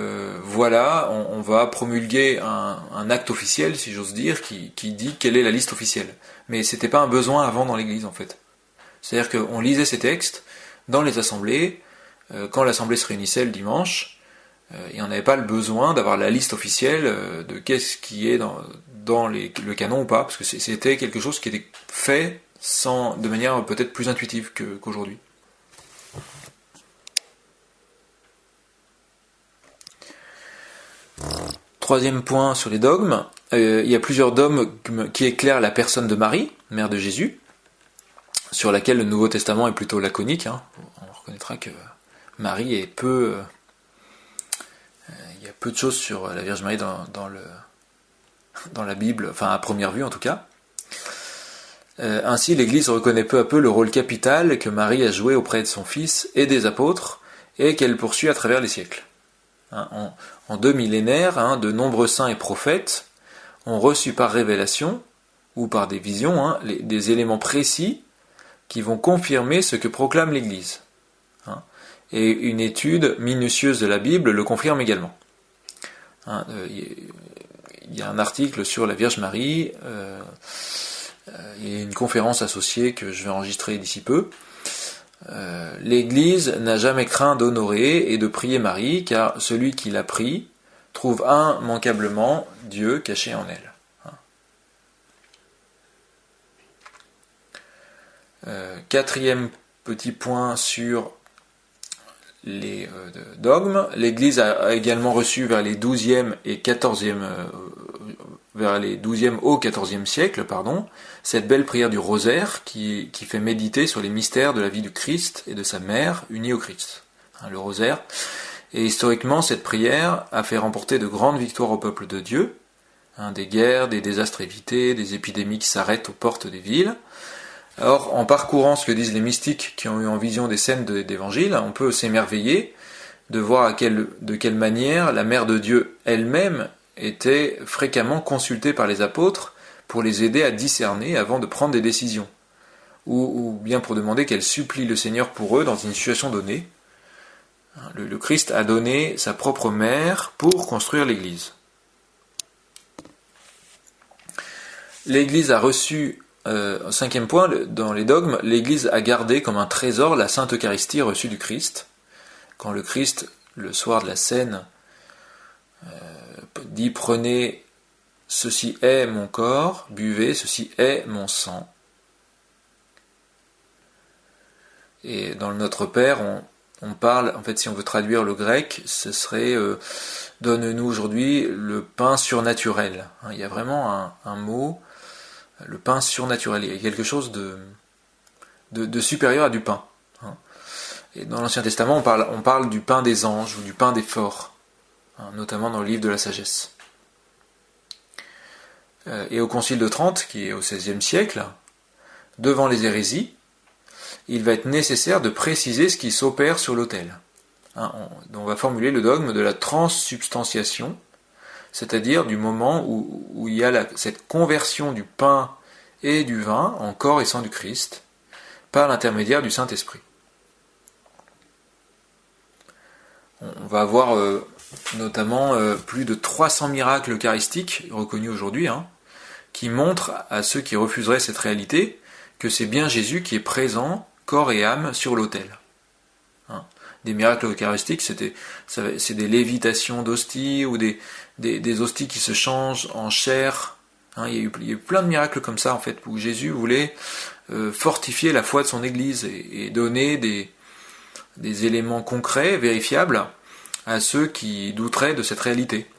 voilà, on va promulguer un acte officiel, si j'ose dire, qui dit quelle est la liste officielle. Mais c'était pas un besoin avant dans l'Église, en fait. C'est-à-dire qu'on lisait ces textes dans les assemblées, quand l'assemblée se réunissait le dimanche, et on n'avait pas le besoin d'avoir la liste officielle de qu'est-ce qui est dans le canon ou pas, parce que c'était quelque chose qui était fait de manière peut-être plus intuitive qu'aujourd'hui. Troisième point sur les dogmes, il y a plusieurs dogmes qui éclairent la personne de Marie, mère de Jésus, sur laquelle le Nouveau Testament est plutôt laconique. On reconnaîtra que Marie est il y a peu de choses sur la Vierge Marie dans la Bible, enfin à première vue en tout cas. Ainsi, l'Église reconnaît peu à peu le rôle capital que Marie a joué auprès de son Fils et des apôtres, et qu'elle poursuit à travers les siècles. En 2 millénaires, de nombreux saints et prophètes ont reçu par révélation, ou par des visions, des éléments précis qui vont confirmer ce que proclame l'Église. Et une étude minutieuse de la Bible le confirme également. Il y a un article sur la Vierge Marie, il y a une conférence associée que je vais enregistrer d'ici peu. L'Église n'a jamais craint d'honorer et de prier Marie, car celui qui la prie trouve immanquablement Dieu caché en elle. Quatrième petit point sur les dogmes. L'Église a également reçu vers les 12e et 14e vers les 12e au 14e siècle, cette belle prière du rosaire qui fait méditer sur les mystères de la vie du Christ et de sa mère unis au Christ. Le rosaire. Et historiquement, cette prière a fait remporter de grandes victoires au peuple de Dieu, des guerres, des désastres évités, des épidémies qui s'arrêtent aux portes des villes. Or, en parcourant ce que disent les mystiques qui ont eu en vision des scènes d'évangile, on peut s'émerveiller de voir de quelle manière la Mère de Dieu elle-même était fréquemment consultée par les apôtres pour les aider à discerner avant de prendre des décisions. ou bien pour demander qu'elles supplient le Seigneur pour eux dans une situation donnée. Le Christ a donné sa propre mère pour construire l'Église. L'Église a reçu, cinquième point, dans les dogmes, l'Église a gardé comme un trésor la Sainte Eucharistie reçue du Christ. Quand le Christ, le soir de la scène, dit « Prenez, ceci est mon corps, buvez, ceci est mon sang ». Et dans le Notre Père, on parle, en fait, si on veut traduire le grec, ce serait « Donne-nous aujourd'hui le pain surnaturel ». Il y a vraiment un mot, le pain surnaturel. Il y a quelque chose de supérieur à du pain. Et dans l'Ancien Testament, on parle du pain des anges ou du pain des forts, notamment dans le livre de la sagesse. Et au Concile de Trente, qui est au XVIe siècle, devant les hérésies, il va être nécessaire de préciser ce qui s'opère sur l'autel. On va formuler le dogme de la transsubstantiation, c'est-à-dire du moment où il y a cette conversion du pain et du vin en corps et sang du Christ, par l'intermédiaire du Saint-Esprit. On va avoir notamment plus de 300 miracles eucharistiques reconnus aujourd'hui, qui montrent à ceux qui refuseraient cette réalité que c'est bien Jésus qui est présent, corps et âme, sur l'autel. Des miracles eucharistiques, c'est des lévitations d'hosties ou des hosties qui se changent en chair. Il y a eu plein de miracles comme ça, en fait, où Jésus voulait fortifier la foi de son Église et donner des éléments concrets, vérifiables, à ceux qui douteraient de cette réalité.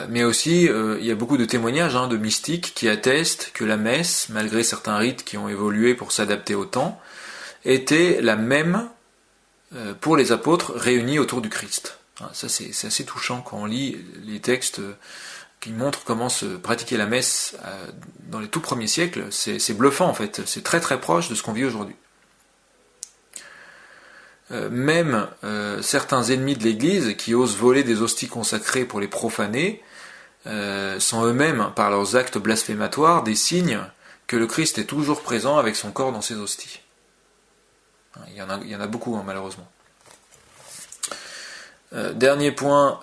Mais aussi, il y a beaucoup de témoignages de mystiques qui attestent que la messe, malgré certains rites qui ont évolué pour s'adapter au temps, était la même pour les apôtres réunis autour du Christ. Ça, c'est assez touchant quand on lit les textes qui montrent comment se pratiquer la messe dans les tout premiers siècles. C'est bluffant, en fait. C'est très très proche de ce qu'on vit aujourd'hui. Même certains ennemis de l'Église qui osent voler des hosties consacrées pour les profaner sont eux-mêmes, par leurs actes blasphématoires, des signes que le Christ est toujours présent avec son corps dans ces hosties. Il y en a beaucoup, malheureusement. Dernier point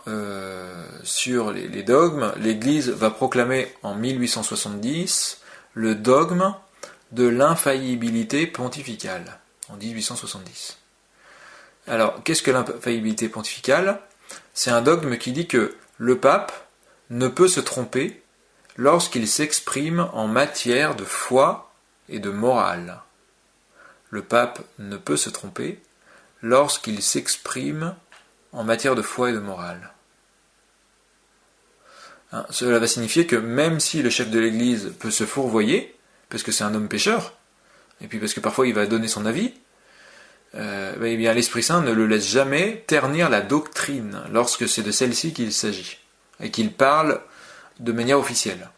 sur les dogmes, l'Église va proclamer en 1870 le dogme de l'infaillibilité pontificale, en 1870. Alors, qu'est-ce que l'infaillibilité pontificale ? C'est un dogme qui dit que le pape ne peut se tromper lorsqu'il s'exprime en matière de foi et de morale. Le pape ne peut se tromper lorsqu'il s'exprime en matière de foi et de morale. Cela va signifier que même si le chef de l'Église peut se fourvoyer, parce que c'est un homme pécheur, et puis parce que parfois il va donner son avis, eh bien l'Esprit Saint ne le laisse jamais ternir la doctrine lorsque c'est de celle-ci qu'il s'agit, et qu'il parle de manière officielle.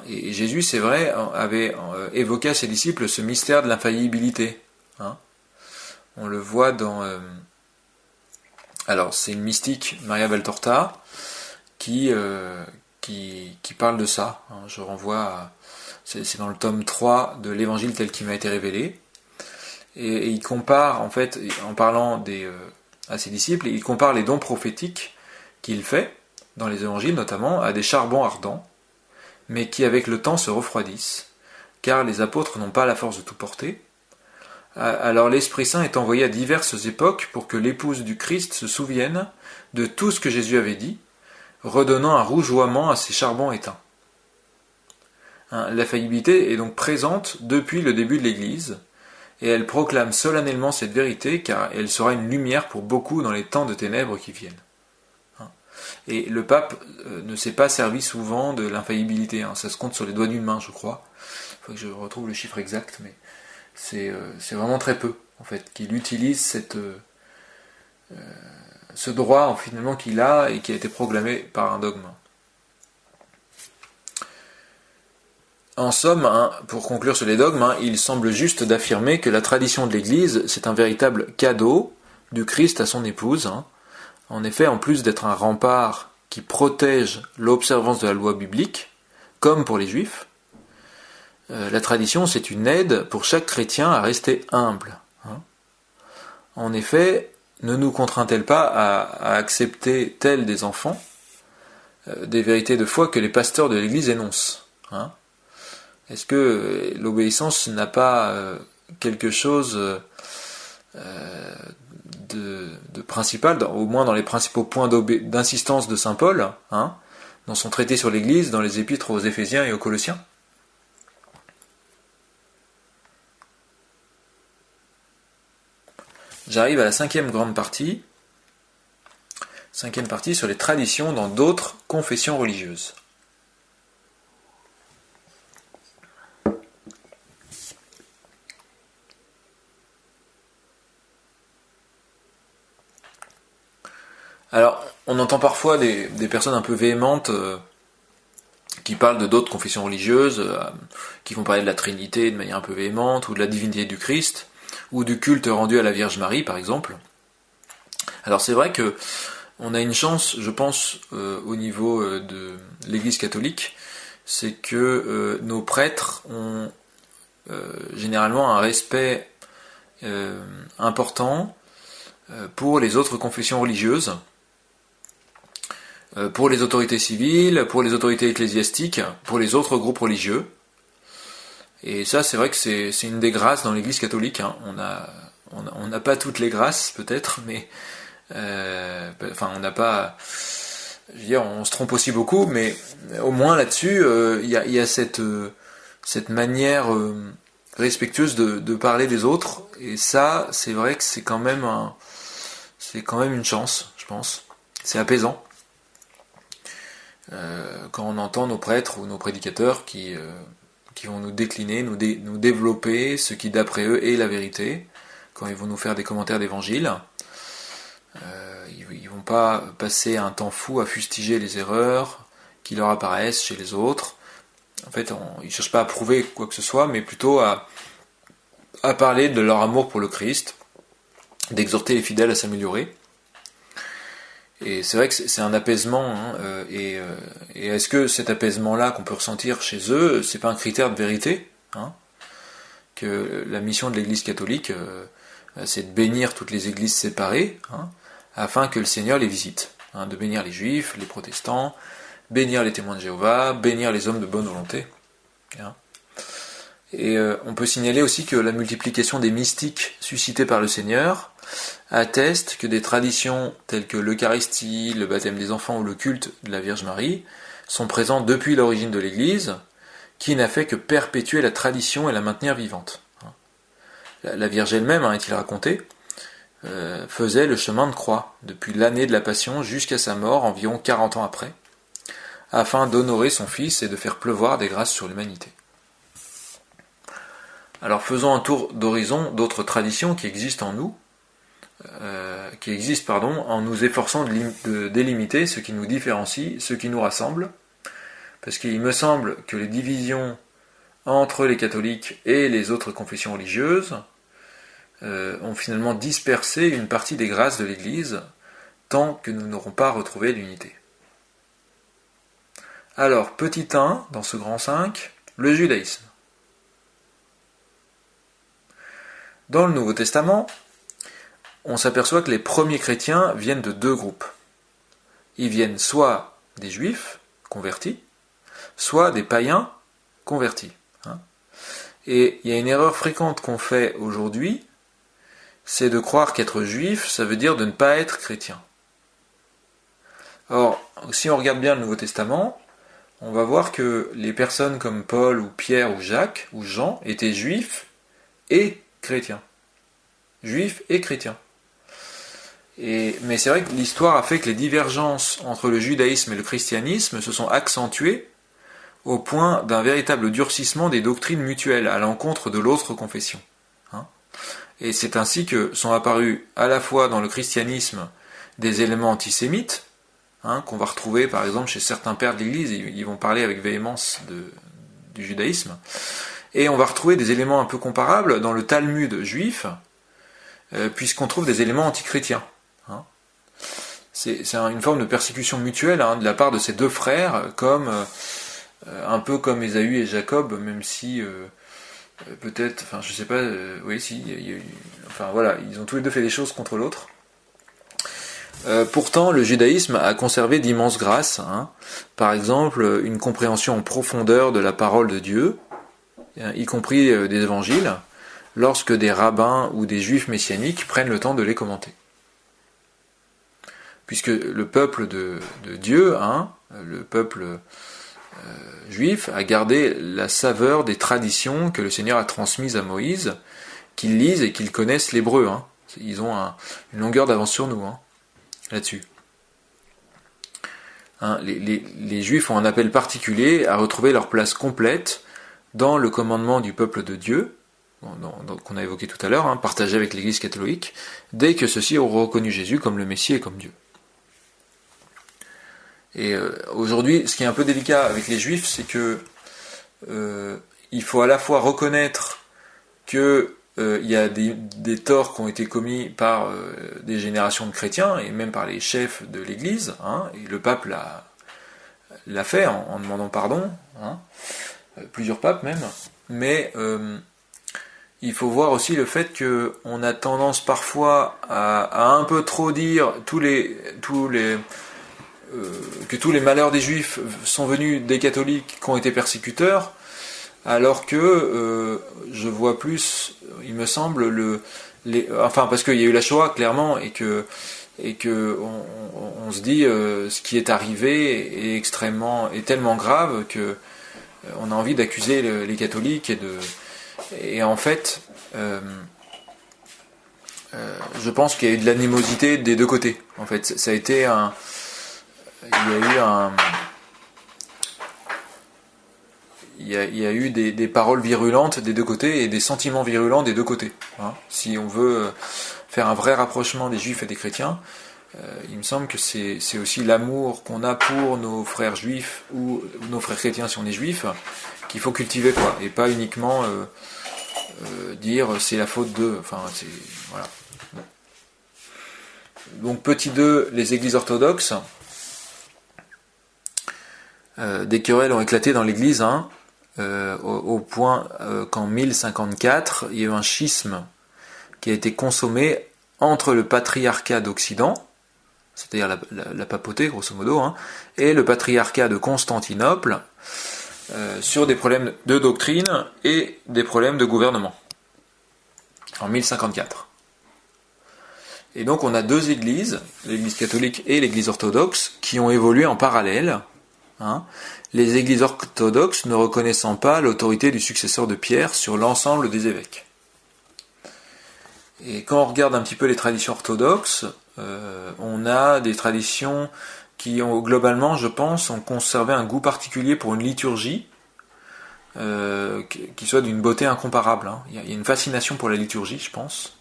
Et Jésus, c'est vrai, avait évoqué à ses disciples ce mystère de l'infaillibilité. On le voit dans... Alors, c'est une mystique, Maria Valtorta, qui parle de ça. Je renvoie à... C'est dans le tome 3 de l'Évangile tel qu'il m'a été révélé. Et il compare, en fait, en parlant à ses disciples, il compare les dons prophétiques qu'il fait, dans les évangiles notamment, à des charbons ardents, mais qui avec le temps se refroidissent, car les apôtres n'ont pas la force de tout porter. Alors l'Esprit Saint est envoyé à diverses époques pour que l'épouse du Christ se souvienne de tout ce que Jésus avait dit, redonnant un rougeoiement à ces charbons éteints. La faillibilité est donc présente depuis le début de l'Église, et elle proclame solennellement cette vérité, car elle sera une lumière pour beaucoup dans les temps de ténèbres qui viennent. Et le pape ne s'est pas servi souvent de l'infaillibilité, ça se compte sur les doigts d'une main, je crois. Il faut que je retrouve le chiffre exact, mais c'est vraiment très peu, en fait, qu'il utilise ce droit, finalement, qu'il a et qui a été proclamé par un dogme. En somme, pour conclure sur les dogmes, il semble juste d'affirmer que la tradition de l'Église, c'est un véritable cadeau du Christ à son épouse. En effet, en plus d'être un rempart qui protège l'observance de la loi biblique, comme pour les Juifs, la tradition, c'est une aide pour chaque chrétien à rester humble. Hein. En effet, ne nous contraint-elle pas à accepter, tels des enfants, des vérités de foi que les pasteurs de l'Église énoncent, hein. Est-ce que l'obéissance n'a pas quelque chose de principal, au moins dans les principaux points d'insistance de saint Paul, hein, dans son traité sur l'Église, dans les épîtres aux Éphésiens et aux Colossiens? J'arrive à la cinquième partie sur les traditions dans d'autres confessions religieuses. Alors, on entend parfois des personnes un peu véhémentes qui parlent de d'autres confessions religieuses, qui vont parler de la Trinité de manière un peu véhémente, ou de la divinité du Christ, ou du culte rendu à la Vierge Marie, par exemple. Alors c'est vrai que on a une chance, je pense, au niveau de l'Église catholique, c'est que nos prêtres ont généralement un respect important pour les autres confessions religieuses, pour les autorités civiles, pour les autorités ecclésiastiques, pour les autres groupes religieux. Et ça, c'est vrai que c'est une des grâces dans l'Église catholique. Hein. On n'a pas toutes les grâces, peut-être, mais on n'a pas. Je veux dire, on se trompe aussi beaucoup, mais au moins là-dessus, il y a cette manière respectueuse de parler des autres. Et ça, c'est vrai que c'est quand même une chance, je pense. C'est apaisant. Quand on entend nos prêtres ou nos prédicateurs qui vont nous décliner, nous développer ce qui d'après eux est la vérité, quand ils vont nous faire des commentaires d'évangile, ils vont pas passer un temps fou à fustiger les erreurs qui leur apparaissent chez les autres. En fait, ils cherchent pas à prouver quoi que ce soit, mais plutôt à parler de leur amour pour le Christ, d'exhorter les fidèles à s'améliorer. Et c'est vrai que c'est un apaisement, hein, et est-ce que cet apaisement-là qu'on peut ressentir chez eux, c'est pas un critère de vérité, hein, que la mission de l'Église catholique, c'est de bénir toutes les églises séparées, hein, afin que le Seigneur les visite, hein, de bénir les Juifs, les protestants, bénir les témoins de Jéhovah, bénir les hommes de bonne volonté. Hein. Et on peut signaler aussi que la multiplication des mystiques suscités par le Seigneur atteste que des traditions telles que l'Eucharistie, le baptême des enfants ou le culte de la Vierge Marie sont présents depuis l'origine de l'Église, qui n'a fait que perpétuer la tradition et la maintenir vivante. La Vierge elle-même, est-il raconté, faisait le chemin de croix depuis l'année de la Passion jusqu'à sa mort, environ 40 ans après, afin d'honorer son Fils et de faire pleuvoir des grâces sur l'humanité. Alors faisons un tour d'horizon d'autres traditions qui existent en nous, en nous efforçant de délimiter ce qui nous différencie, ce qui nous rassemble, parce qu'il me semble que les divisions entre les catholiques et les autres confessions religieuses ont finalement dispersé une partie des grâces de l'Église, tant que nous n'aurons pas retrouvé l'unité. Alors, petit 1, dans ce grand 5, le judaïsme. Dans le Nouveau Testament, on s'aperçoit que les premiers chrétiens viennent de deux groupes. Ils viennent soit des juifs convertis, soit des païens convertis. Et il y a une erreur fréquente qu'on fait aujourd'hui, c'est de croire qu'être juif, ça veut dire de ne pas être chrétien. Or, si on regarde bien le Nouveau Testament, on va voir que les personnes comme Paul ou Pierre ou Jacques ou Jean étaient juifs et chrétiens. Juifs et chrétiens. Mais c'est vrai que l'histoire a fait que les divergences entre le judaïsme et le christianisme se sont accentuées au point d'un véritable durcissement des doctrines mutuelles à l'encontre de l'autre confession. Et c'est ainsi que sont apparus à la fois dans le christianisme des éléments antisémites, qu'on va retrouver par exemple chez certains pères de l'Église, ils vont parler avec véhémence du judaïsme, et on va retrouver des éléments un peu comparables dans le Talmud juif, puisqu'on trouve des éléments antichrétiens. C'est une forme de persécution mutuelle de la part de ces deux frères, comme un peu comme Ésaü et Jacob, même si peut-être, enfin je sais pas, oui si, enfin voilà, ils ont tous les deux fait des choses contre l'autre. Pourtant, le judaïsme a conservé d'immenses grâces, hein. Par exemple, une compréhension en profondeur de la parole de Dieu, y compris des évangiles, lorsque des rabbins ou des juifs messianiques prennent le temps de les commenter. Puisque le peuple de Dieu, hein, le peuple juif, a gardé la saveur des traditions que le Seigneur a transmises à Moïse, qu'ils lisent et qu'ils connaissent l'hébreu. Hein. Ils ont une longueur d'avance sur nous, hein, là-dessus. Hein, les Juifs ont un appel particulier à retrouver leur place complète dans le commandement du peuple de Dieu, qu'on a évoqué tout à l'heure, hein, partagé avec l'Église catholique, dès que ceux-ci auront reconnu Jésus comme le Messie et comme Dieu. Et aujourd'hui, ce qui est un peu délicat avec les Juifs, c'est que il faut à la fois reconnaître que il y a des torts qui ont été commis par des générations de chrétiens et même par les chefs de l'Église, hein, et le pape l'a fait en demandant pardon, hein, plusieurs papes même, mais il faut voir aussi le fait qu'on a tendance parfois à un peu trop dire que tous les malheurs des Juifs sont venus des catholiques qui ont été persécuteurs, alors que je vois plus, il me semble, enfin parce qu'il y a eu la Shoah clairement et que on se dit ce qui est arrivé est tellement grave que on a envie d'accuser les catholiques et en fait je pense qu'il y a eu de l'animosité des deux côtés. En fait, ça a été il y a eu des paroles virulentes des deux côtés et des sentiments virulents des deux côtés. Hein. Si on veut faire un vrai rapprochement des juifs et des chrétiens, il me semble que c'est aussi l'amour qu'on a pour nos frères juifs ou nos frères chrétiens si on est juif qu'il faut cultiver, quoi, et pas uniquement dire c'est la faute d'eux. Enfin, c'est voilà. Bon. Donc petit 2, les églises orthodoxes. Des querelles ont éclaté dans l'église, hein, au point qu'en 1054, il y a eu un schisme qui a été consommé entre le patriarcat d'Occident, c'est-à-dire la papauté, grosso modo, hein, et le patriarcat de Constantinople, sur des problèmes de doctrine et des problèmes de gouvernement, en 1054. Et donc on a deux églises, l'église catholique et l'église orthodoxe, qui ont évolué en parallèle, hein, les églises orthodoxes ne reconnaissant pas l'autorité du successeur de Pierre sur l'ensemble des évêques. Et quand on regarde un petit peu les traditions orthodoxes, on a des traditions qui ont globalement, je pense, ont conservé un goût particulier pour une liturgie qui soit d'une beauté incomparable. Hein. Il y a une fascination pour la liturgie, je pense.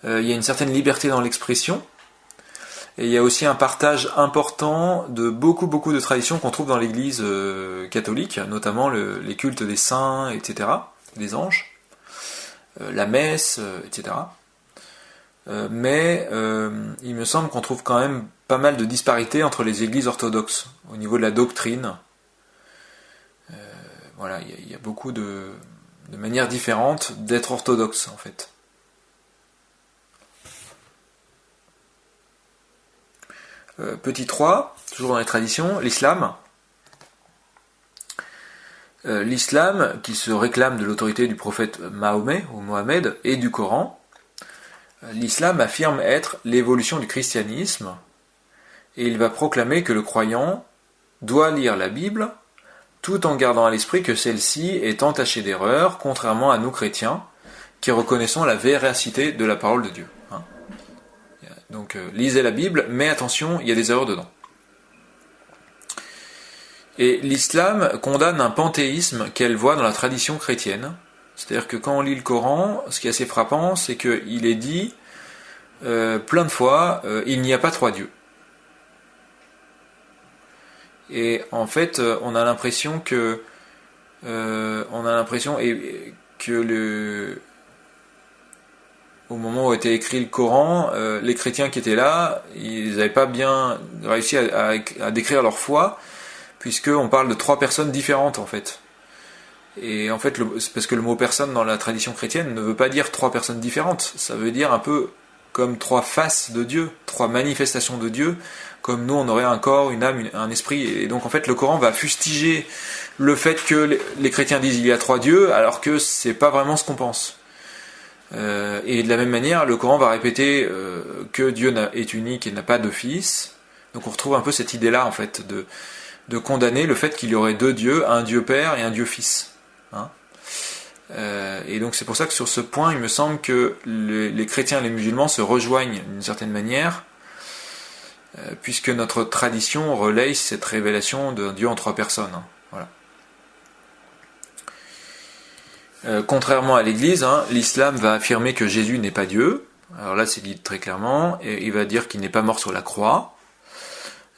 Il y a une certaine liberté dans l'expression. Et il y a aussi un partage important de beaucoup de traditions qu'on trouve dans l'église catholique, notamment les cultes des saints, etc., des anges, la messe, etc. Mais il me semble qu'on trouve quand même pas mal de disparités entre les églises orthodoxes, au niveau de la doctrine. Voilà, il y a beaucoup de manières différentes d'être orthodoxe, en fait. Petit 3, toujours dans les traditions, l'islam. L'islam, qui se réclame de l'autorité du prophète Mahomet, ou Mohammed, et du Coran, l'islam affirme être l'évolution du christianisme, et il va proclamer que le croyant doit lire la Bible, tout en gardant à l'esprit que celle-ci est entachée d'erreurs, contrairement à nous chrétiens, qui reconnaissons la véracité de la parole de Dieu. Donc lisez la Bible, mais attention, il y a des erreurs dedans. Et l'islam condamne un panthéisme qu'elle voit dans la tradition chrétienne. C'est-à-dire que quand on lit le Coran, ce qui est assez frappant, c'est qu'il est dit plein de fois, il n'y a pas trois dieux. Et en fait, on a l'impression que au moment où a été écrit le Coran, les chrétiens qui étaient là, ils n'avaient pas bien réussi à décrire leur foi, puisqu'on parle de 3 personnes différentes en fait. Et en fait, c'est parce que le mot personne dans la tradition chrétienne ne veut pas dire 3 personnes différentes, ça veut dire un peu comme 3 faces de Dieu, 3 manifestations de Dieu, comme nous on aurait un corps, une âme, un esprit. Et donc en fait le Coran va fustiger le fait que les chrétiens disent il y a 3 dieux, alors que c'est pas vraiment ce qu'on pense. Et de la même manière, le Coran va répéter que Dieu est unique et n'a pas de fils. Donc on retrouve un peu cette idée-là en fait de condamner le fait qu'il y aurait 2 dieux, un Dieu Père et un Dieu Fils. Hein, et donc c'est pour ça que sur ce point, il me semble que les chrétiens et les musulmans se rejoignent d'une certaine manière, puisque notre tradition relaye cette révélation d'un Dieu en 3 personnes. Hein, voilà. Contrairement à l'Église, hein, l'islam va affirmer que Jésus n'est pas Dieu. Alors là, c'est dit très clairement, et il va dire qu'il n'est pas mort sur la croix,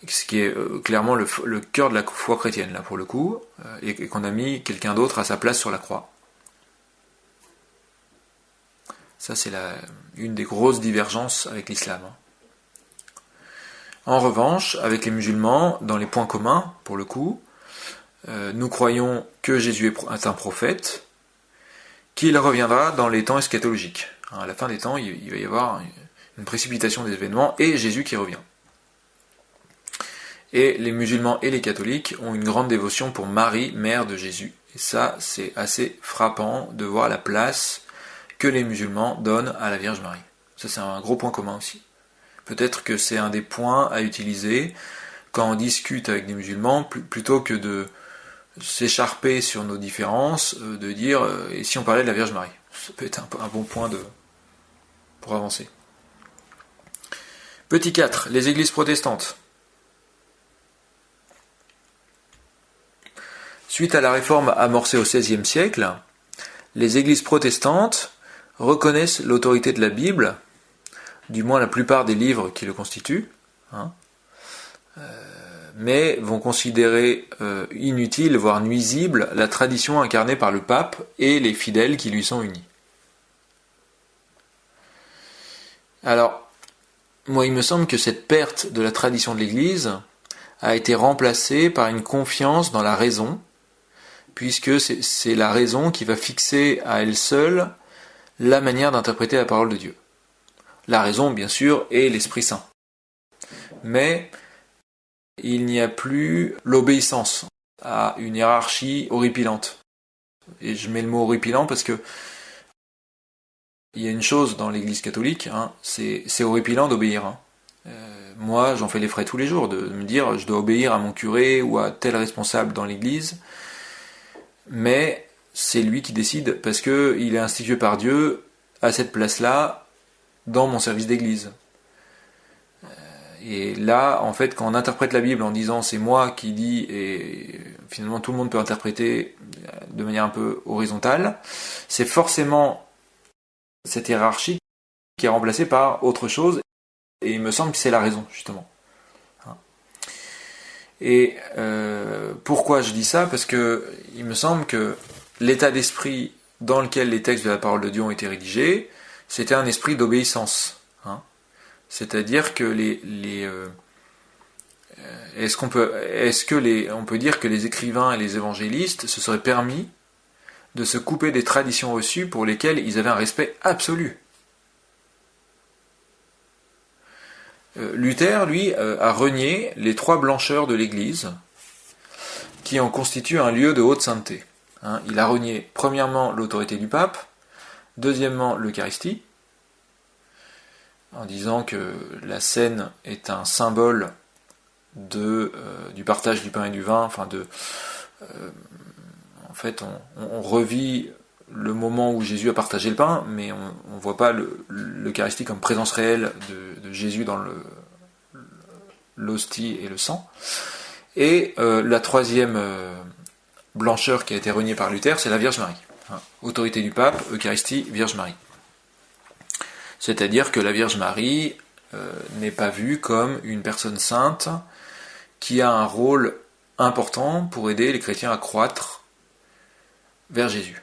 ce qui est clairement le cœur de la foi chrétienne, là, pour le coup, et qu'on a mis quelqu'un d'autre à sa place sur la croix. Ça, c'est une des grosses divergences avec l'islam. En revanche, avec les musulmans, dans les points communs, pour le coup, nous croyons que Jésus est un prophète, qu'il reviendra dans les temps eschatologiques. À la fin des temps, il va y avoir une précipitation des événements, et Jésus qui revient. Et les musulmans et les catholiques ont une grande dévotion pour Marie, mère de Jésus. Et ça, c'est assez frappant de voir la place que les musulmans donnent à la Vierge Marie. Ça, c'est un gros point commun aussi. Peut-être que c'est un des points à utiliser quand on discute avec des musulmans, plutôt que de s'écharper sur nos différences, de dire « et si on parlait de la Vierge Marie ?» Ça peut être un bon point pour avancer. Petit 4, les églises protestantes. Suite à la réforme amorcée au XVIe siècle, les églises protestantes reconnaissent l'autorité de la Bible, du moins la plupart des livres qui le constituent, hein, mais vont considérer inutile, voire nuisible, la tradition incarnée par le pape et les fidèles qui lui sont unis. Alors, moi il me semble que cette perte de la tradition de l'Église a été remplacée par une confiance dans la raison, puisque c'est la raison qui va fixer à elle seule la manière d'interpréter la parole de Dieu. La raison, bien sûr, est l'Esprit Saint. Mais il n'y a plus l'obéissance à une hiérarchie horripilante. Et je mets le mot horripilant parce que il y a une chose dans l'Église catholique, hein, c'est horripilant d'obéir. Hein. Moi, j'en fais les frais tous les jours, de me dire je dois obéir à mon curé ou à tel responsable dans l'Église, mais c'est lui qui décide parce qu'il est institué par Dieu à cette place-là dans mon service d'église. Et là, en fait, quand on interprète la Bible en disant c'est moi qui dis, et finalement tout le monde peut interpréter de manière un peu horizontale, c'est forcément cette hiérarchie qui est remplacée par autre chose, et il me semble que c'est la raison, justement. Et pourquoi je dis ça ? Parce que il me semble que l'état d'esprit dans lequel les textes de la parole de Dieu ont été rédigés, c'était un esprit d'obéissance. Hein. C'est-à-dire que on peut dire que les écrivains et les évangélistes se seraient permis de se couper des traditions reçues pour lesquelles ils avaient un respect absolu. Luther, lui, a renié les 3 blancheurs de l'Église, qui en constituent un lieu de haute sainteté. Hein, il a renié, premièrement, l'autorité du pape, deuxièmement, l'Eucharistie, en disant que la scène est un symbole du partage du pain et du vin, en fait, on revit le moment où Jésus a partagé le pain, mais on ne voit pas l'Eucharistie comme présence réelle de Jésus dans l'hostie et le sang. Et la troisième blancheur qui a été reniée par Luther, c'est la Vierge Marie. Hein. Autorité du pape, Eucharistie, Vierge Marie. C'est-à-dire que la Vierge Marie n'est pas vue comme une personne sainte qui a un rôle important pour aider les chrétiens à croître vers Jésus.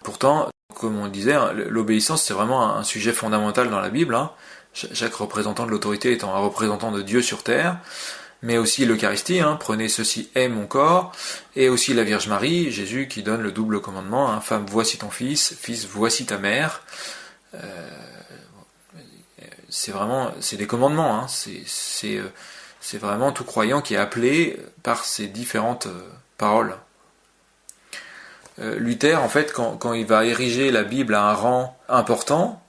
Pourtant, comme on le disait, l'obéissance c'est vraiment un sujet fondamental dans la Bible. Hein. Chaque représentant de l'autorité étant un représentant de Dieu sur terre. mais aussi l'Eucharistie, prenez ceci est mon corps, et aussi la Vierge Marie, Jésus qui donne le double commandement, femme voici ton fils, fils voici ta mère. C'est des commandements, c'est vraiment tout croyant qui est appelé par ces différentes paroles. Luther, en fait, quand il va ériger la Bible à un rang important,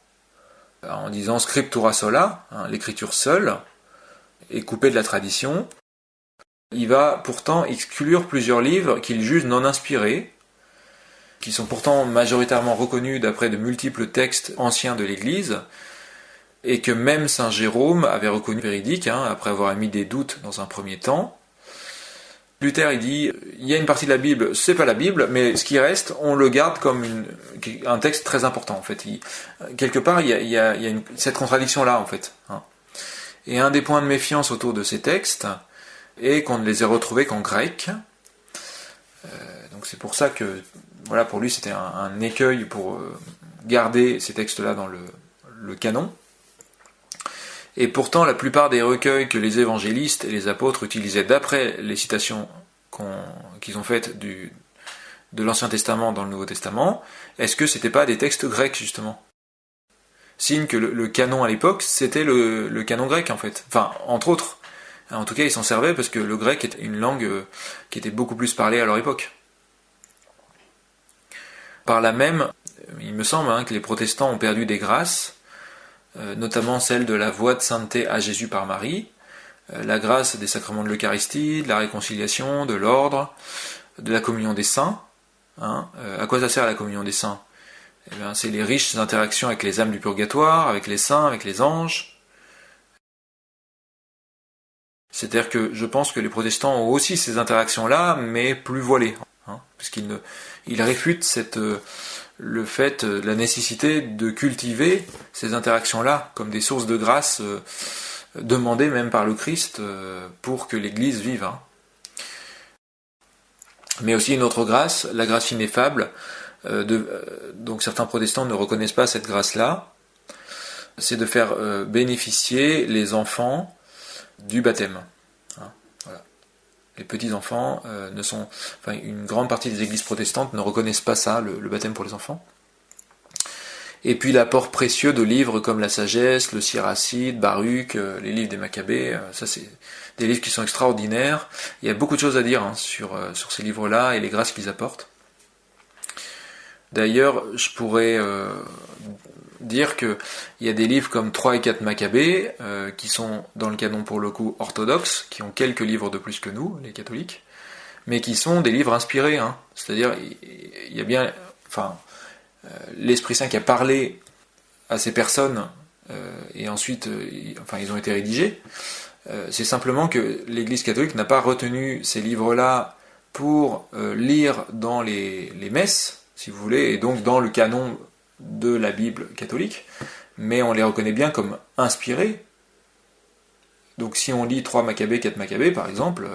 en disant scriptura sola, l'écriture seule, et coupée de la tradition, il va pourtant exclure plusieurs livres qu'il juge non inspirés, qui sont pourtant majoritairement reconnus d'après de multiples textes anciens de l'Église, et que même saint Jérôme avait reconnu véridique, après avoir émis des doutes dans un premier temps. Luther, il dit, il y a une partie de la Bible, c'est pas la Bible, mais ce qui reste, on le garde comme un texte très important, en fait. Quelque part, il y a cette contradiction-là, en fait. Et un des points de méfiance autour de ces textes est qu'on ne les ait retrouvés qu'en grec. Donc c'est pour ça que, voilà, pour lui, c'était un écueil pour garder ces textes-là dans le canon. Et pourtant, la plupart des recueils que les évangélistes et les apôtres utilisaient d'après les citations qu'ils ont faites de l'Ancien Testament dans le Nouveau Testament, est-ce que c'était pas des textes grecs, justement ? Signe que le canon à l'époque, c'était le canon grec, en fait. Enfin, entre autres. En tout cas, ils s'en servaient parce que le grec était une langue qui était beaucoup plus parlée à leur époque. Par là même, il me semble que les protestants ont perdu des grâces, notamment celle de la voie de sainteté à Jésus par Marie, la grâce des sacrements de l'Eucharistie, de la réconciliation, de l'ordre, de la communion des saints. À quoi ça sert la communion des saints ? Eh bien, c'est les riches interactions avec les âmes du purgatoire, avec les saints, avec les anges. C'est-à-dire que je pense que les protestants ont aussi ces interactions-là, mais plus voilées, puisqu'ils réfutent le fait, la nécessité de cultiver ces interactions-là comme des sources de grâce demandées même par le Christ pour que l'Église vive. Mais aussi une autre grâce, la grâce ineffable, donc certains protestants ne reconnaissent pas cette grâce-là, c'est de faire bénéficier les enfants du baptême. Voilà. Les petits-enfants une grande partie des églises protestantes ne reconnaissent pas ça, le baptême pour les enfants. Et puis l'apport précieux de livres comme la Sagesse, le Siracide, Baruch, les livres des Maccabées, ça c'est des livres qui sont extraordinaires. Il y a beaucoup de choses à dire sur ces livres-là et les grâces qu'ils apportent. D'ailleurs, je pourrais dire qu'il y a des livres comme 3 et 4 Maccabées, qui sont dans le canon pour le coup orthodoxe, qui ont quelques livres de plus que nous, les catholiques, mais qui sont des livres inspirés. C'est-à-dire, il y a bien... l'Esprit Saint qui a parlé à ces personnes, et ensuite, ils ont été rédigés. C'est simplement que l'Église catholique n'a pas retenu ces livres-là pour lire dans les messes, si vous voulez, et donc dans le canon de la Bible catholique, mais on les reconnaît bien comme inspirés. Donc si on lit 3 Maccabées, 4 Maccabées par exemple,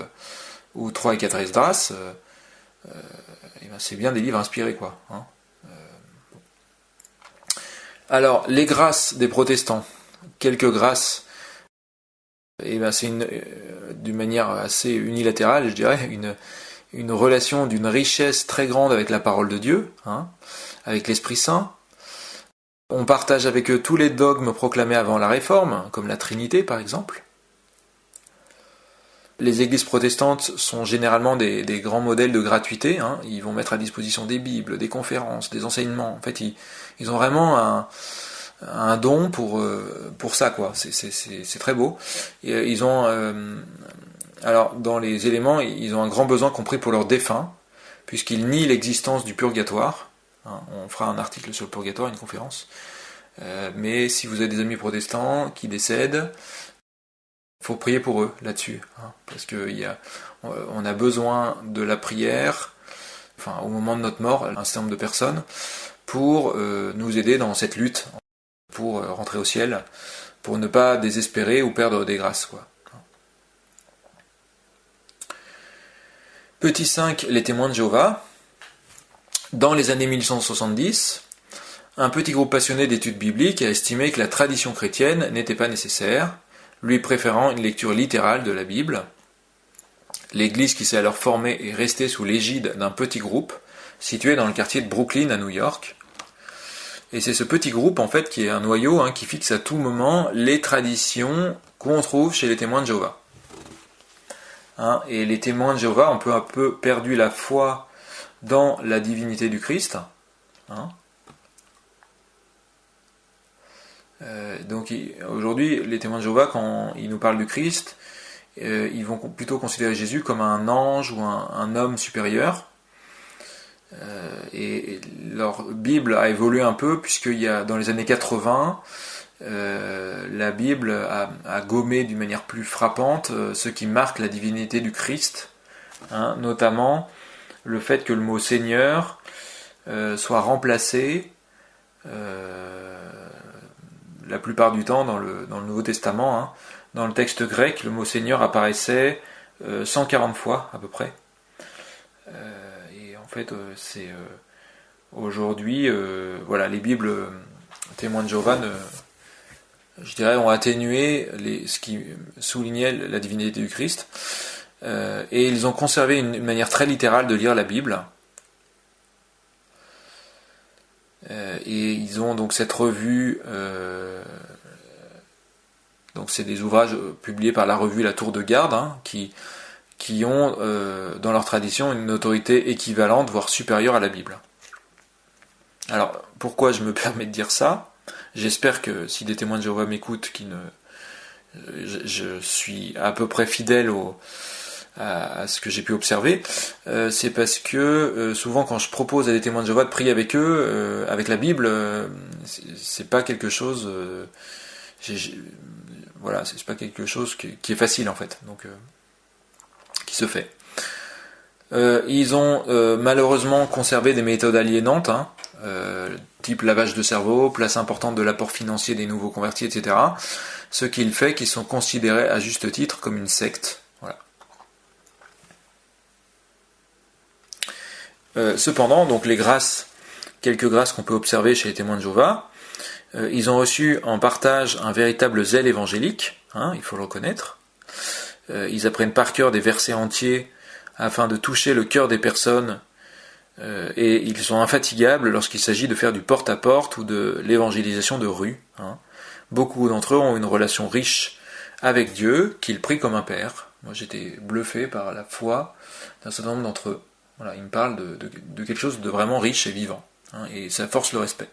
ou 3 et 4 Esdras, c'est bien des livres inspirés, quoi. Alors, les grâces des protestants, quelques grâces, c'est d'une manière assez unilatérale, je dirais, une relation d'une richesse très grande avec la parole de Dieu, avec l'Esprit Saint. On partage avec eux tous les dogmes proclamés avant la Réforme, comme la Trinité par exemple. Les églises protestantes sont généralement des grands modèles de gratuité. Ils vont mettre à disposition des Bibles, des conférences, des enseignements. En fait, ils ont vraiment un don pour ça, quoi. C'est très beau. Et ils ont, alors, dans les éléments, ils ont un grand besoin compris pour leurs défunts, puisqu'ils nient l'existence du purgatoire. On fera un article sur le purgatoire, une conférence. Mais si vous avez des amis protestants qui décèdent, il faut prier pour eux là-dessus, parce on a besoin de la prière, au moment de notre mort, un certain nombre de personnes, pour nous aider dans cette lutte, pour rentrer au ciel, pour ne pas désespérer ou perdre des grâces, quoi. Petit 5, les témoins de Jéhovah. Dans les années 1870, un petit groupe passionné d'études bibliques a estimé que la tradition chrétienne n'était pas nécessaire, lui préférant une lecture littérale de la Bible. L'église qui s'est alors formée est restée sous l'égide d'un petit groupe situé dans le quartier de Brooklyn à New York. Et c'est ce petit groupe en fait qui est un noyau qui fixe à tout moment les traditions qu'on trouve chez les témoins de Jéhovah. Et les témoins de Jéhovah ont peu à peu perdu la foi dans la divinité du Christ. Donc aujourd'hui, les témoins de Jéhovah, quand ils nous parlent du Christ, ils vont plutôt considérer Jésus comme un ange ou un homme supérieur. Et leur Bible a évolué un peu, puisqu'il y a, dans les années 80, la Bible a gommé d'une manière plus frappante ce qui marque la divinité du Christ, notamment le fait que le mot Seigneur soit remplacé la plupart du temps dans le Nouveau Testament. Dans le texte grec, le mot Seigneur apparaissait 140 fois à peu près. Et en fait, c'est aujourd'hui, les Bibles témoins de Jéhovah je dirais, ont atténué ce qui soulignait la divinité du Christ, et ils ont conservé une manière très littérale de lire la Bible. Et ils ont donc cette revue, donc c'est des ouvrages publiés par la revue La Tour de Garde, qui ont dans leur tradition une autorité équivalente, voire supérieure à la Bible. Alors, pourquoi je me permets de dire ça ? J'espère que si des témoins de Jéhovah m'écoutent, je suis à peu près fidèle à ce que j'ai pu observer. C'est parce que souvent quand je propose à des témoins de Jéhovah de prier avec eux, avec la Bible, c'est pas quelque chose, c'est pas quelque chose qui est facile en fait, donc qui se fait. Ils ont malheureusement conservé des méthodes aliénantes, type lavage de cerveau, place importante de l'apport financier des nouveaux convertis, etc. Ce qui fait qu'ils sont considérés à juste titre comme une secte. Voilà. Cependant, donc quelques grâces qu'on peut observer chez les témoins de Jéhovah, ils ont reçu en partage un véritable zèle évangélique, il faut le reconnaître. Ils apprennent par cœur des versets entiers afin de toucher le cœur des personnes, et ils sont infatigables lorsqu'il s'agit de faire du porte-à-porte ou de l'évangélisation de rue. Beaucoup d'entre eux ont une relation riche avec Dieu, qu'ils prient comme un père. Moi j'étais bluffé par la foi d'un certain nombre d'entre eux. Voilà, ils me parlent de quelque chose de vraiment riche et vivant, et ça force le respect.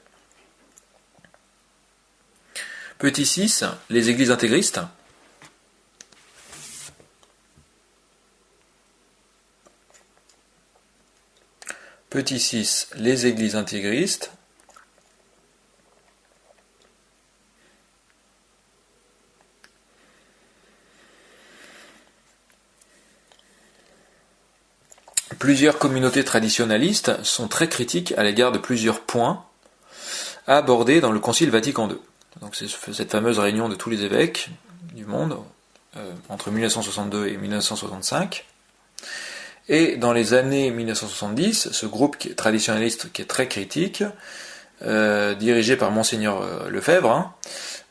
Petit 6, les églises intégristes. Petit 6, les églises intégristes. Plusieurs communautés traditionalistes sont très critiques à l'égard de plusieurs points abordés dans le Concile Vatican II. Donc c'est cette fameuse réunion de tous les évêques du monde entre 1962 et 1965. Et dans les années 1970, ce groupe traditionnaliste qui est très critique, dirigé par Monseigneur Lefebvre,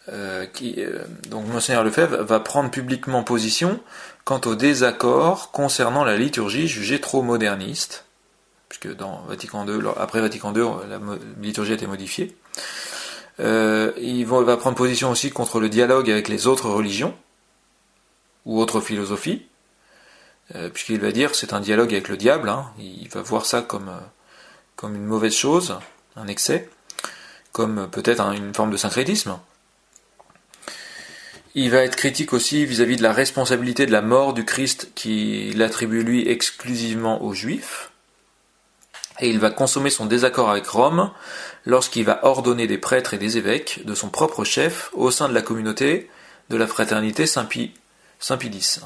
donc Monseigneur Lefebvre va prendre publiquement position quant au désaccord concernant la liturgie jugée trop moderniste, puisque dans Vatican II, après Vatican II, la liturgie a été modifiée. Il va prendre position aussi contre le dialogue avec les autres religions ou autres philosophies, puisqu'il va dire que c'est un dialogue avec le diable, il va voir ça comme une mauvaise chose, un excès, comme peut-être une forme de syncrétisme. Il va être critique aussi vis-à-vis de la responsabilité de la mort du Christ qu'il attribue lui exclusivement aux Juifs, et il va consommer son désaccord avec Rome lorsqu'il va ordonner des prêtres et des évêques de son propre chef au sein de la communauté de la fraternité Saint-Pie X.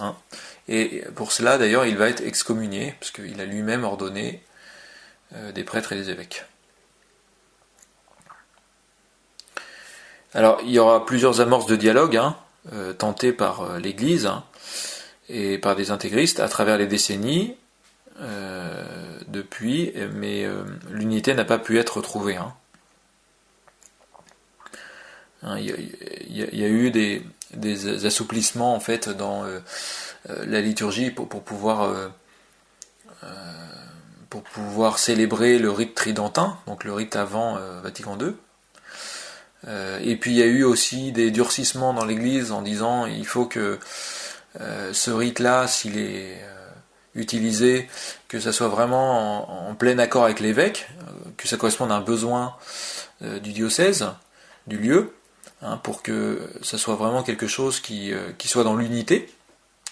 Et pour cela, d'ailleurs, il va être excommunié, parce qu'il a lui-même ordonné des prêtres et des évêques. Alors, il y aura plusieurs amorces de dialogue, tentées par l'Église et par des intégristes à travers les décennies depuis, mais l'unité n'a pas pu être trouvée. Il y a eu des assouplissements en fait dans la liturgie pour pouvoir célébrer le rite tridentin, donc le rite avant Vatican II. Et puis il y a eu aussi des durcissements dans l'Église en disant il faut que ce rite-là, s'il est utilisé, que ça soit vraiment en plein accord avec l'évêque, que ça corresponde à un besoin du diocèse, du lieu, hein, pour que ça soit vraiment quelque chose qui soit dans l'unité,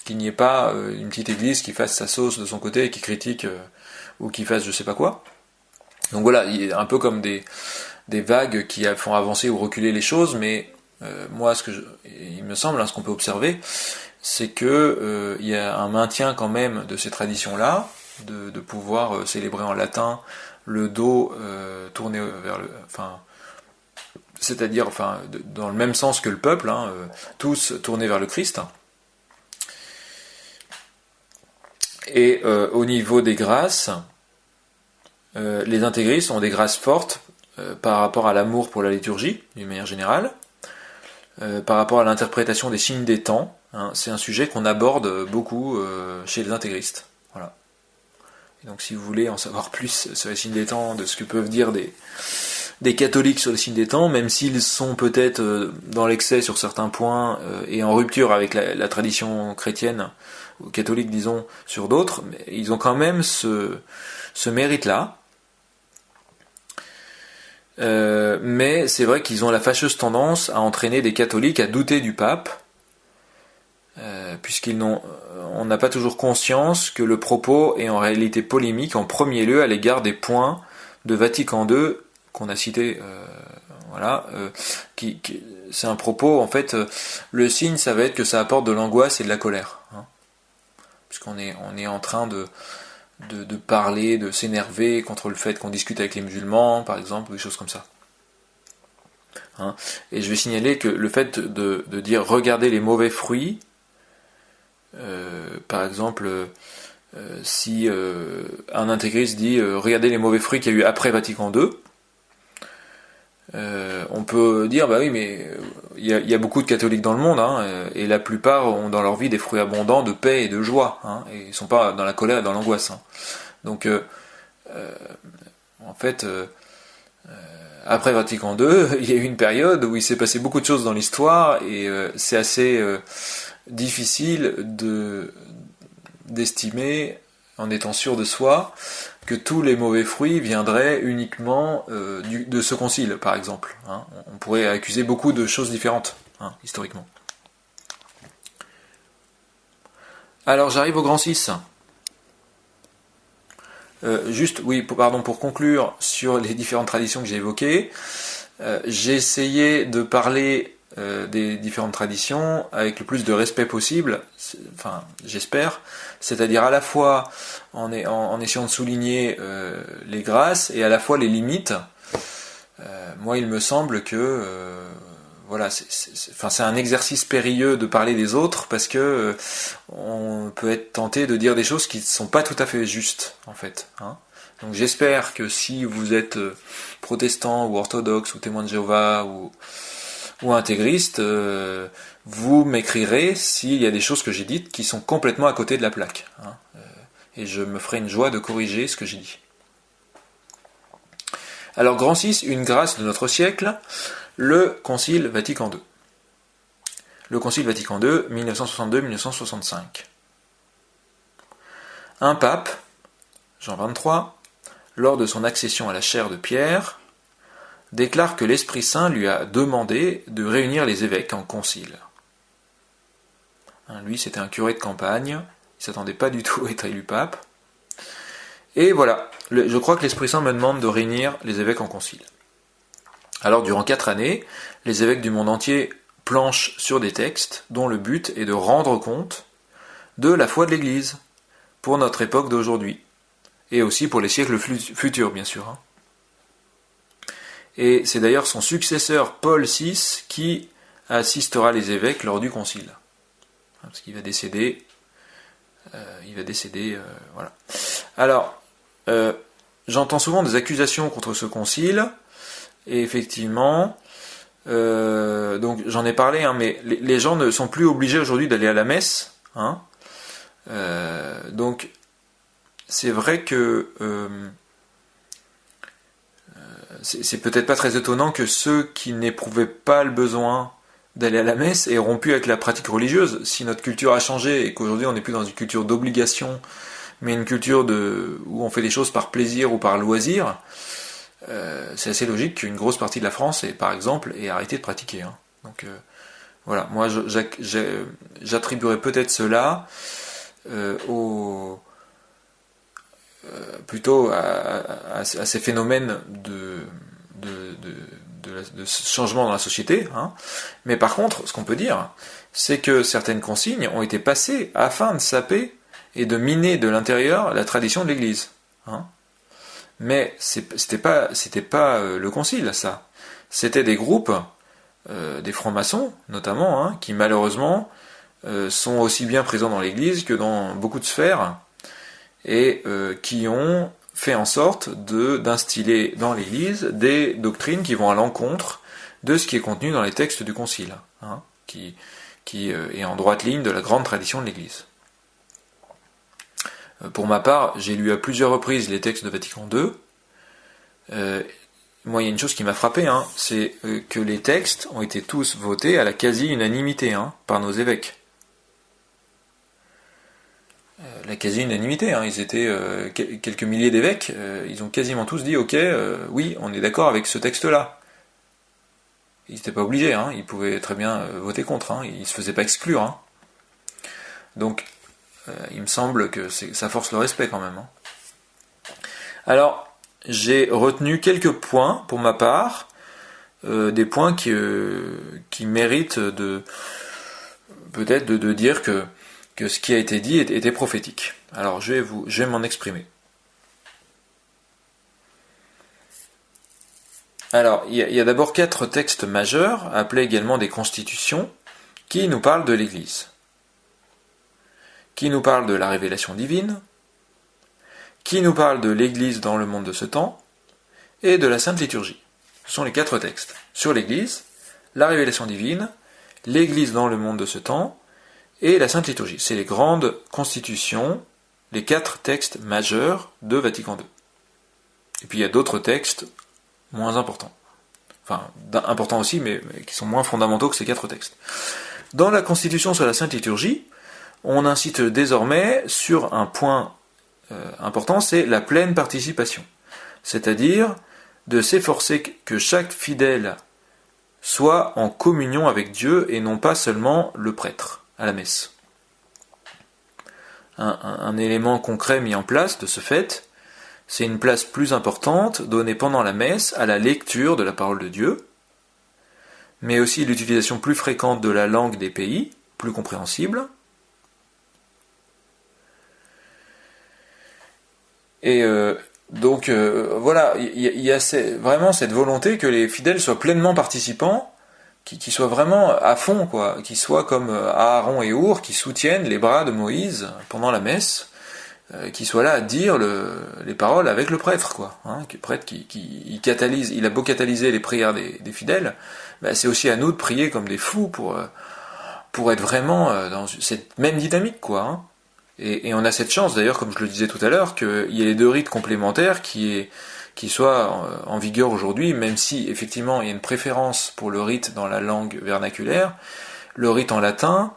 qu'il n'y ait pas une petite église qui fasse sa sauce de son côté et qui critique ou qui fasse je sais pas quoi. Donc voilà, il y a un peu comme des vagues qui font avancer ou reculer les choses, mais moi, il me semble, ce qu'on peut observer, c'est que il y a un maintien quand même de ces traditions-là, de pouvoir célébrer en latin, le dos tourné vers le, c'est-à-dire, dans le même sens que le peuple, hein, tous tournés vers le Christ. Et au niveau des grâces, les intégristes ont des grâces fortes par rapport à l'amour pour la liturgie, d'une manière générale, par rapport à l'interprétation des signes des temps. Hein, c'est un sujet qu'on aborde beaucoup chez les intégristes. Voilà. Et donc si vous voulez en savoir plus sur les signes des temps, de ce que peuvent dire des catholiques sur les signes des temps, même s'ils sont peut-être dans l'excès sur certains points et en rupture avec la tradition chrétienne, ou catholique disons, sur d'autres, mais ils ont quand même ce mérite-là. Mais c'est vrai qu'ils ont la fâcheuse tendance à entraîner des catholiques à douter du pape, on n'a pas toujours conscience que le propos est en réalité polémique en premier lieu à l'égard des points de Vatican II qu'on a cités. C'est un propos, en fait, le signe ça va être que ça apporte de l'angoisse et de la colère, hein, puisqu'on est en train de parler, de s'énerver contre le fait qu'on discute avec les musulmans, par exemple, ou des choses comme ça. Hein. Et je vais signaler que le fait de dire regardez les mauvais fruits, par exemple, si un intégriste dit regardez les mauvais fruits qu'il y a eu après Vatican II, on peut dire bah oui mais il y a beaucoup de catholiques dans le monde, hein, et la plupart ont dans leur vie des fruits abondants de paix et de joie, hein, et ils sont pas dans la colère et dans l'angoisse, hein. Donc en fait après Vatican II il y a eu une période où il s'est passé beaucoup de choses dans l'histoire et c'est assez difficile d'estimer en étant sûr de soi que tous les mauvais fruits viendraient uniquement de ce concile, par exemple. Hein. On pourrait accuser beaucoup de choses différentes, hein, historiquement. Alors, j'arrive au grand 6. Pour conclure sur les différentes traditions que j'ai évoquées, j'ai essayé de parler des différentes traditions avec le plus de respect possible, j'espère, c'est-à-dire à la fois en essayant de souligner les grâces et à la fois les limites. Moi il me semble que c'est un exercice périlleux de parler des autres parce que on peut être tenté de dire des choses qui ne sont pas tout à fait justes en fait, hein. Donc j'espère que si vous êtes protestant ou orthodoxe ou témoin de Jéhovah ou intégriste, vous m'écrirez s'il y a des choses que j'ai dites qui sont complètement à côté de la plaque, hein, et je me ferai une joie de corriger ce que j'ai dit. Alors grand 6, une grâce de notre siècle, le Concile Vatican II. Le Concile Vatican II, 1962-1965. Un pape, Jean XXIII, lors de son accession à la chaire de Pierre, déclare que l'Esprit Saint lui a demandé de réunir les évêques en concile. Lui, c'était un curé de campagne, il ne s'attendait pas du tout à être élu pape. Et voilà, je crois que l'Esprit Saint me demande de réunir les évêques en concile. Alors, durant 4 années, les évêques du monde entier planchent sur des textes dont le but est de rendre compte de la foi de l'Église pour notre époque d'aujourd'hui, et aussi pour les siècles futurs, bien sûr, hein. Et c'est d'ailleurs son successeur Paul VI qui assistera les évêques lors du concile. Parce qu'il va décéder. Voilà. Alors, j'entends souvent des accusations contre ce concile, et effectivement, donc j'en ai parlé, hein, mais les gens ne sont plus obligés aujourd'hui d'aller à la messe, hein. Donc c'est vrai que c'est peut-être pas très étonnant que ceux qui n'éprouvaient pas le besoin d'aller à la messe aient rompu avec la pratique religieuse. Si notre culture a changé et qu'aujourd'hui on n'est plus dans une culture d'obligation, mais une culture où on fait des choses par plaisir ou par loisir, c'est assez logique qu'une grosse partie de la France, par exemple, ait arrêté de pratiquer. Hein. Donc voilà, moi j'attribuerais peut-être cela plutôt à ces phénomènes de changement dans la société. Hein. Mais par contre, ce qu'on peut dire, c'est que certaines consignes ont été passées afin de saper et de miner de l'intérieur la tradition de l'Église. Hein. Mais c'était pas le concile, ça. C'était des groupes, des francs-maçons notamment, hein, qui malheureusement sont aussi bien présents dans l'Église que dans beaucoup de sphères, et qui ont fait en sorte d'instiller dans l'Église des doctrines qui vont à l'encontre de ce qui est contenu dans les textes du Concile, hein, qui est en droite ligne de la grande tradition de l'Église. Pour ma part, j'ai lu à plusieurs reprises les textes de Vatican II. Moi, il y a une chose qui m'a frappé, hein, c'est que les textes ont été tous votés à la quasi-unanimité, hein, par nos évêques. La quasi-unanimité, hein, ils étaient quelques milliers d'évêques, ils ont quasiment tous dit ok, oui, on est d'accord avec ce texte-là. Ils n'étaient pas obligés, hein, ils pouvaient très bien voter contre, hein, ils ne se faisaient pas exclure. Hein. Donc, il me semble que ça force le respect quand même. Hein. Alors, j'ai retenu quelques points pour ma part, des points qui méritent peut-être de dire que ce qui a été dit était prophétique. Alors je vais m'en exprimer. Alors, il y a d'abord 4 textes majeurs, appelés également des constitutions, qui nous parlent de l'Église. Qui nous parlent de la révélation divine, qui nous parlent de l'Église dans le monde de ce temps, et de la Sainte Liturgie. Ce sont les 4 textes sur l'Église, la révélation divine, l'Église dans le monde de ce temps, et la Sainte Liturgie. C'est les grandes constitutions, les 4 textes majeurs de Vatican II. Et puis il y a d'autres textes moins importants. Enfin, importants aussi, mais qui sont moins fondamentaux que ces 4 textes. Dans la Constitution sur la Sainte Liturgie, on incite désormais sur un point important, c'est la pleine participation. C'est-à-dire de s'efforcer que chaque fidèle soit en communion avec Dieu et non pas seulement le prêtre à la messe. Un élément concret mis en place de ce fait, c'est une place plus importante donnée pendant la messe à la lecture de la parole de Dieu, mais aussi l'utilisation plus fréquente de la langue des pays, plus compréhensible. Et donc voilà, il y a vraiment cette volonté que les fidèles soient pleinement participants, qui soient vraiment à fond, quoi, qui soient comme Aaron et Our, qui soutiennent les bras de Moïse pendant la messe, qui soient là à dire les paroles avec le prêtre, quoi. Hein, le prêtre qui catalyse, il a beau catalyser les prières des fidèles, bah, c'est aussi à nous de prier comme des fous pour être vraiment dans cette même dynamique, quoi. Hein. Et on a cette chance d'ailleurs, comme je le disais tout à l'heure, qu'il y ait les 2 rites complémentaires qui soient en vigueur aujourd'hui, même si effectivement il y a une préférence pour le rite dans la langue vernaculaire. Le rite en latin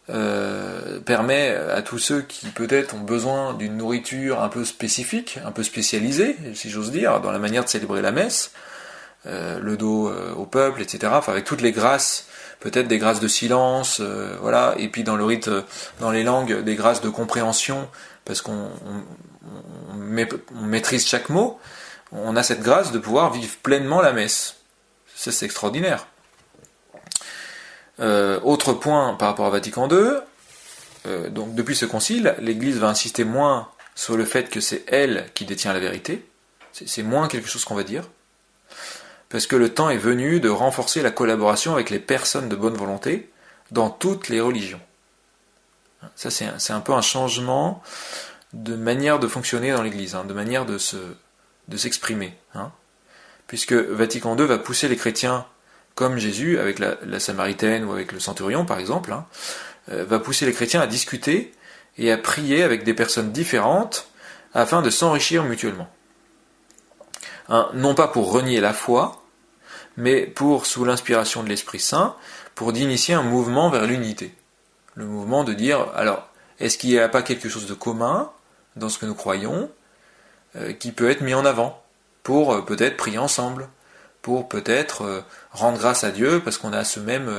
permet à tous ceux qui peut-être ont besoin d'une nourriture un peu spécifique, un peu spécialisée, si j'ose dire, dans la manière de célébrer la messe, le dos au peuple, etc., enfin avec toutes les grâces, peut-être des grâces de silence, voilà, et puis dans le rite, dans les langues, des grâces de compréhension, parce qu'on maîtrise chaque mot, on a cette grâce de pouvoir vivre pleinement la messe. Ça, c'est extraordinaire. Autre point par rapport à Vatican II, donc depuis ce concile, l'Église va insister moins sur le fait que c'est elle qui détient la vérité, c'est moins quelque chose qu'on va dire, parce que le temps est venu de renforcer la collaboration avec les personnes de bonne volonté dans toutes les religions. Ça, c'est un peu un changement de manière de fonctionner dans l'Église, hein, de manière de s'exprimer. Hein, puisque Vatican II va pousser les chrétiens, comme Jésus, avec la Samaritaine ou avec le centurion par exemple, hein, va pousser les chrétiens à discuter et à prier avec des personnes différentes afin de s'enrichir mutuellement. Non pas pour renier la foi, mais pour, sous l'inspiration de l'Esprit Saint, pour d'initier un mouvement vers l'unité. Le mouvement de dire, alors, est-ce qu'il n'y a pas quelque chose de commun dans ce que nous croyons qui peut être mis en avant pour peut-être prier ensemble, pour peut-être rendre grâce à Dieu parce qu'on a cette même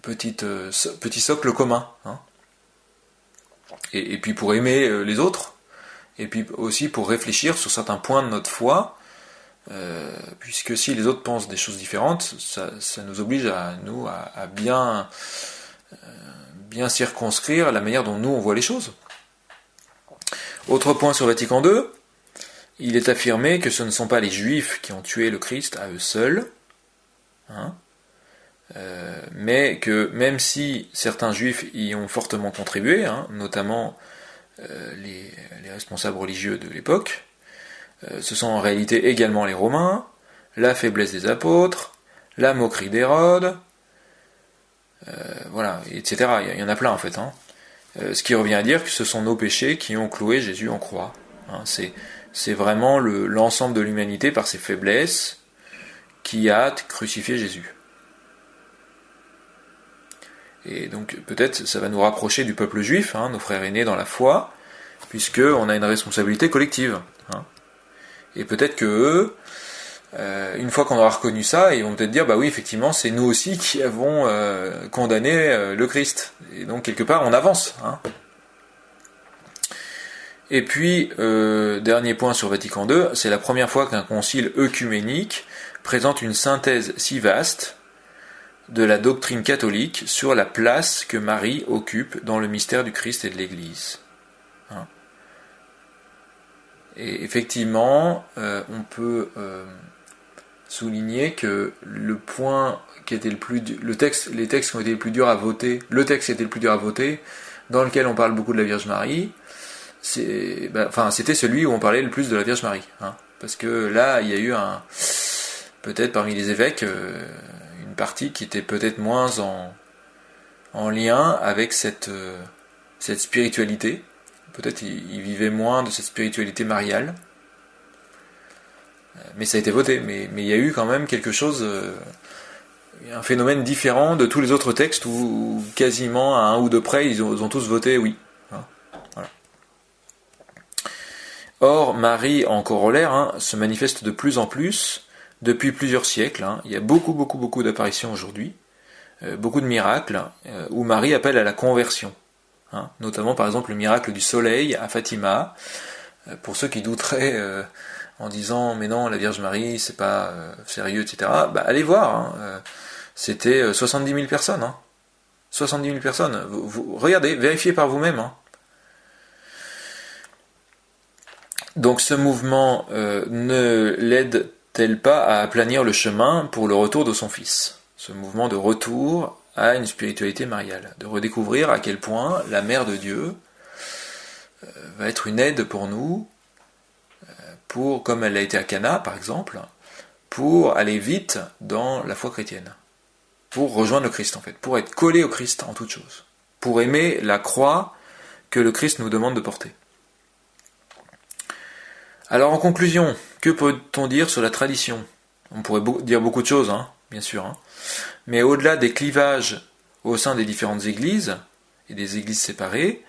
petit socle commun. Hein. Et puis pour aimer les autres, et puis aussi pour réfléchir sur certains points de notre foi, puisque si les autres pensent des choses différentes, ça nous oblige à bien circonscrire la manière dont nous on voit les choses. Autre point sur Vatican II, il est affirmé que ce ne sont pas les Juifs qui ont tué le Christ à eux seuls, hein, mais que même si certains Juifs y ont fortement contribué, hein, notamment les responsables religieux de l'époque, ce sont en réalité également les Romains, la faiblesse des apôtres, la moquerie d'Hérode, voilà, etc. Il y en a plein en fait. Hein. Ce qui revient à dire que ce sont nos péchés qui ont cloué Jésus en croix. Hein. C'est vraiment l'ensemble de l'humanité par ses faiblesses qui a crucifié Jésus. Et donc peut-être ça va nous rapprocher du peuple juif, hein, nos frères aînés dans la foi, puisqu'on a une responsabilité collective. Hein. Et peut-être que eux, une fois qu'on aura reconnu ça, ils vont peut-être dire, bah oui, effectivement, c'est nous aussi qui avons condamné le Christ. Et donc, quelque part, on avance. Hein. Et puis, dernier point sur Vatican II, c'est la première fois qu'un concile œcuménique présente une synthèse si vaste de la doctrine catholique sur la place que Marie occupe dans le mystère du Christ et de l'Église. Hein. Et effectivement, on peut souligner que le point qui était les textes qui ont été le plus durs à voter, le texte qui était le plus dur à voter, dans lequel on parle beaucoup de la Vierge Marie, c'était celui où on parlait le plus de la Vierge Marie, hein, parce que là, il y a eu peut-être parmi les évêques, une partie qui était peut-être moins en lien avec cette spiritualité. Peut-être ils vivaient moins de cette spiritualité mariale. Mais ça a été voté. Mais il y a eu quand même quelque chose, un phénomène différent de tous les autres textes où quasiment à un ou deux près, ils ont tous voté oui. Hein, voilà. Or, Marie, en corollaire, hein, se manifeste de plus en plus depuis plusieurs siècles. Hein. Il y a beaucoup d'apparitions aujourd'hui, beaucoup de miracles, où Marie appelle à la conversion. Hein, notamment par exemple le miracle du soleil à Fatima, pour ceux qui douteraient en disant mais non la Vierge Marie c'est pas sérieux, etc. Bah, allez voir, hein, c'était 70 000 personnes. Hein. 70 000 personnes, vous regardez, vérifiez par vous-même. Hein. Donc ce mouvement ne l'aide-t-elle pas à aplanir le chemin pour le retour de son fils? Ce mouvement de retour à une spiritualité mariale, de redécouvrir à quel point la Mère de Dieu va être une aide pour nous, comme elle l'a été à Cana par exemple, pour aller vite dans la foi chrétienne, pour rejoindre le Christ en fait, pour être collé au Christ en toute chose, pour aimer la croix que le Christ nous demande de porter. Alors en conclusion, que peut-on dire sur la tradition? On pourrait dire beaucoup de choses, hein, bien sûr, hein. Mais au-delà des clivages au sein des différentes églises, et des églises séparées,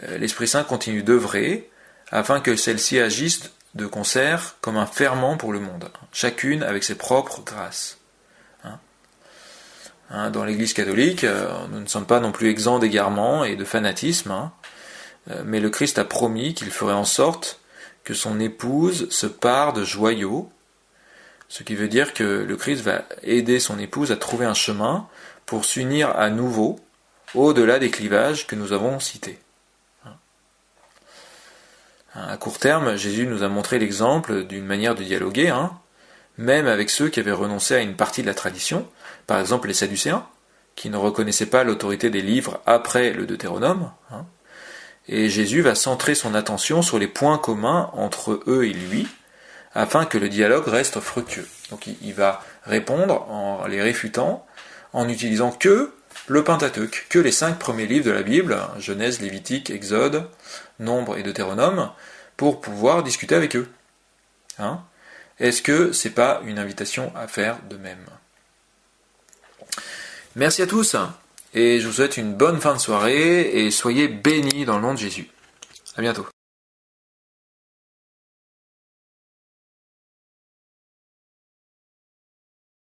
l'Esprit Saint continue d'œuvrer afin que celles-ci agissent de concert comme un ferment pour le monde, chacune avec ses propres grâces. Hein, dans l'Église catholique, nous ne sommes pas non plus exempts d'égarements et de fanatisme, hein, mais le Christ a promis qu'il ferait en sorte que son épouse se pare de joyaux, ce qui veut dire que le Christ va aider son épouse à trouver un chemin pour s'unir à nouveau au-delà des clivages que nous avons cités. À court terme, Jésus nous a montré l'exemple d'une manière de dialoguer, hein, même avec ceux qui avaient renoncé à une partie de la tradition, par exemple les Sadducéens, qui ne reconnaissaient pas l'autorité des livres après le Deutéronome, hein, et Jésus va centrer son attention sur les points communs entre eux et lui, afin que le dialogue reste fructueux. Donc il va répondre en les réfutant, en n'utilisant que le Pentateuque, que les 5 premiers livres de la Bible, Genèse, Lévitique, Exode, Nombre et Deutéronome, pour pouvoir discuter avec eux. Hein? Est-ce que c'est pas une invitation à faire de même? Merci à tous, et je vous souhaite une bonne fin de soirée, et soyez bénis dans le nom de Jésus. À bientôt.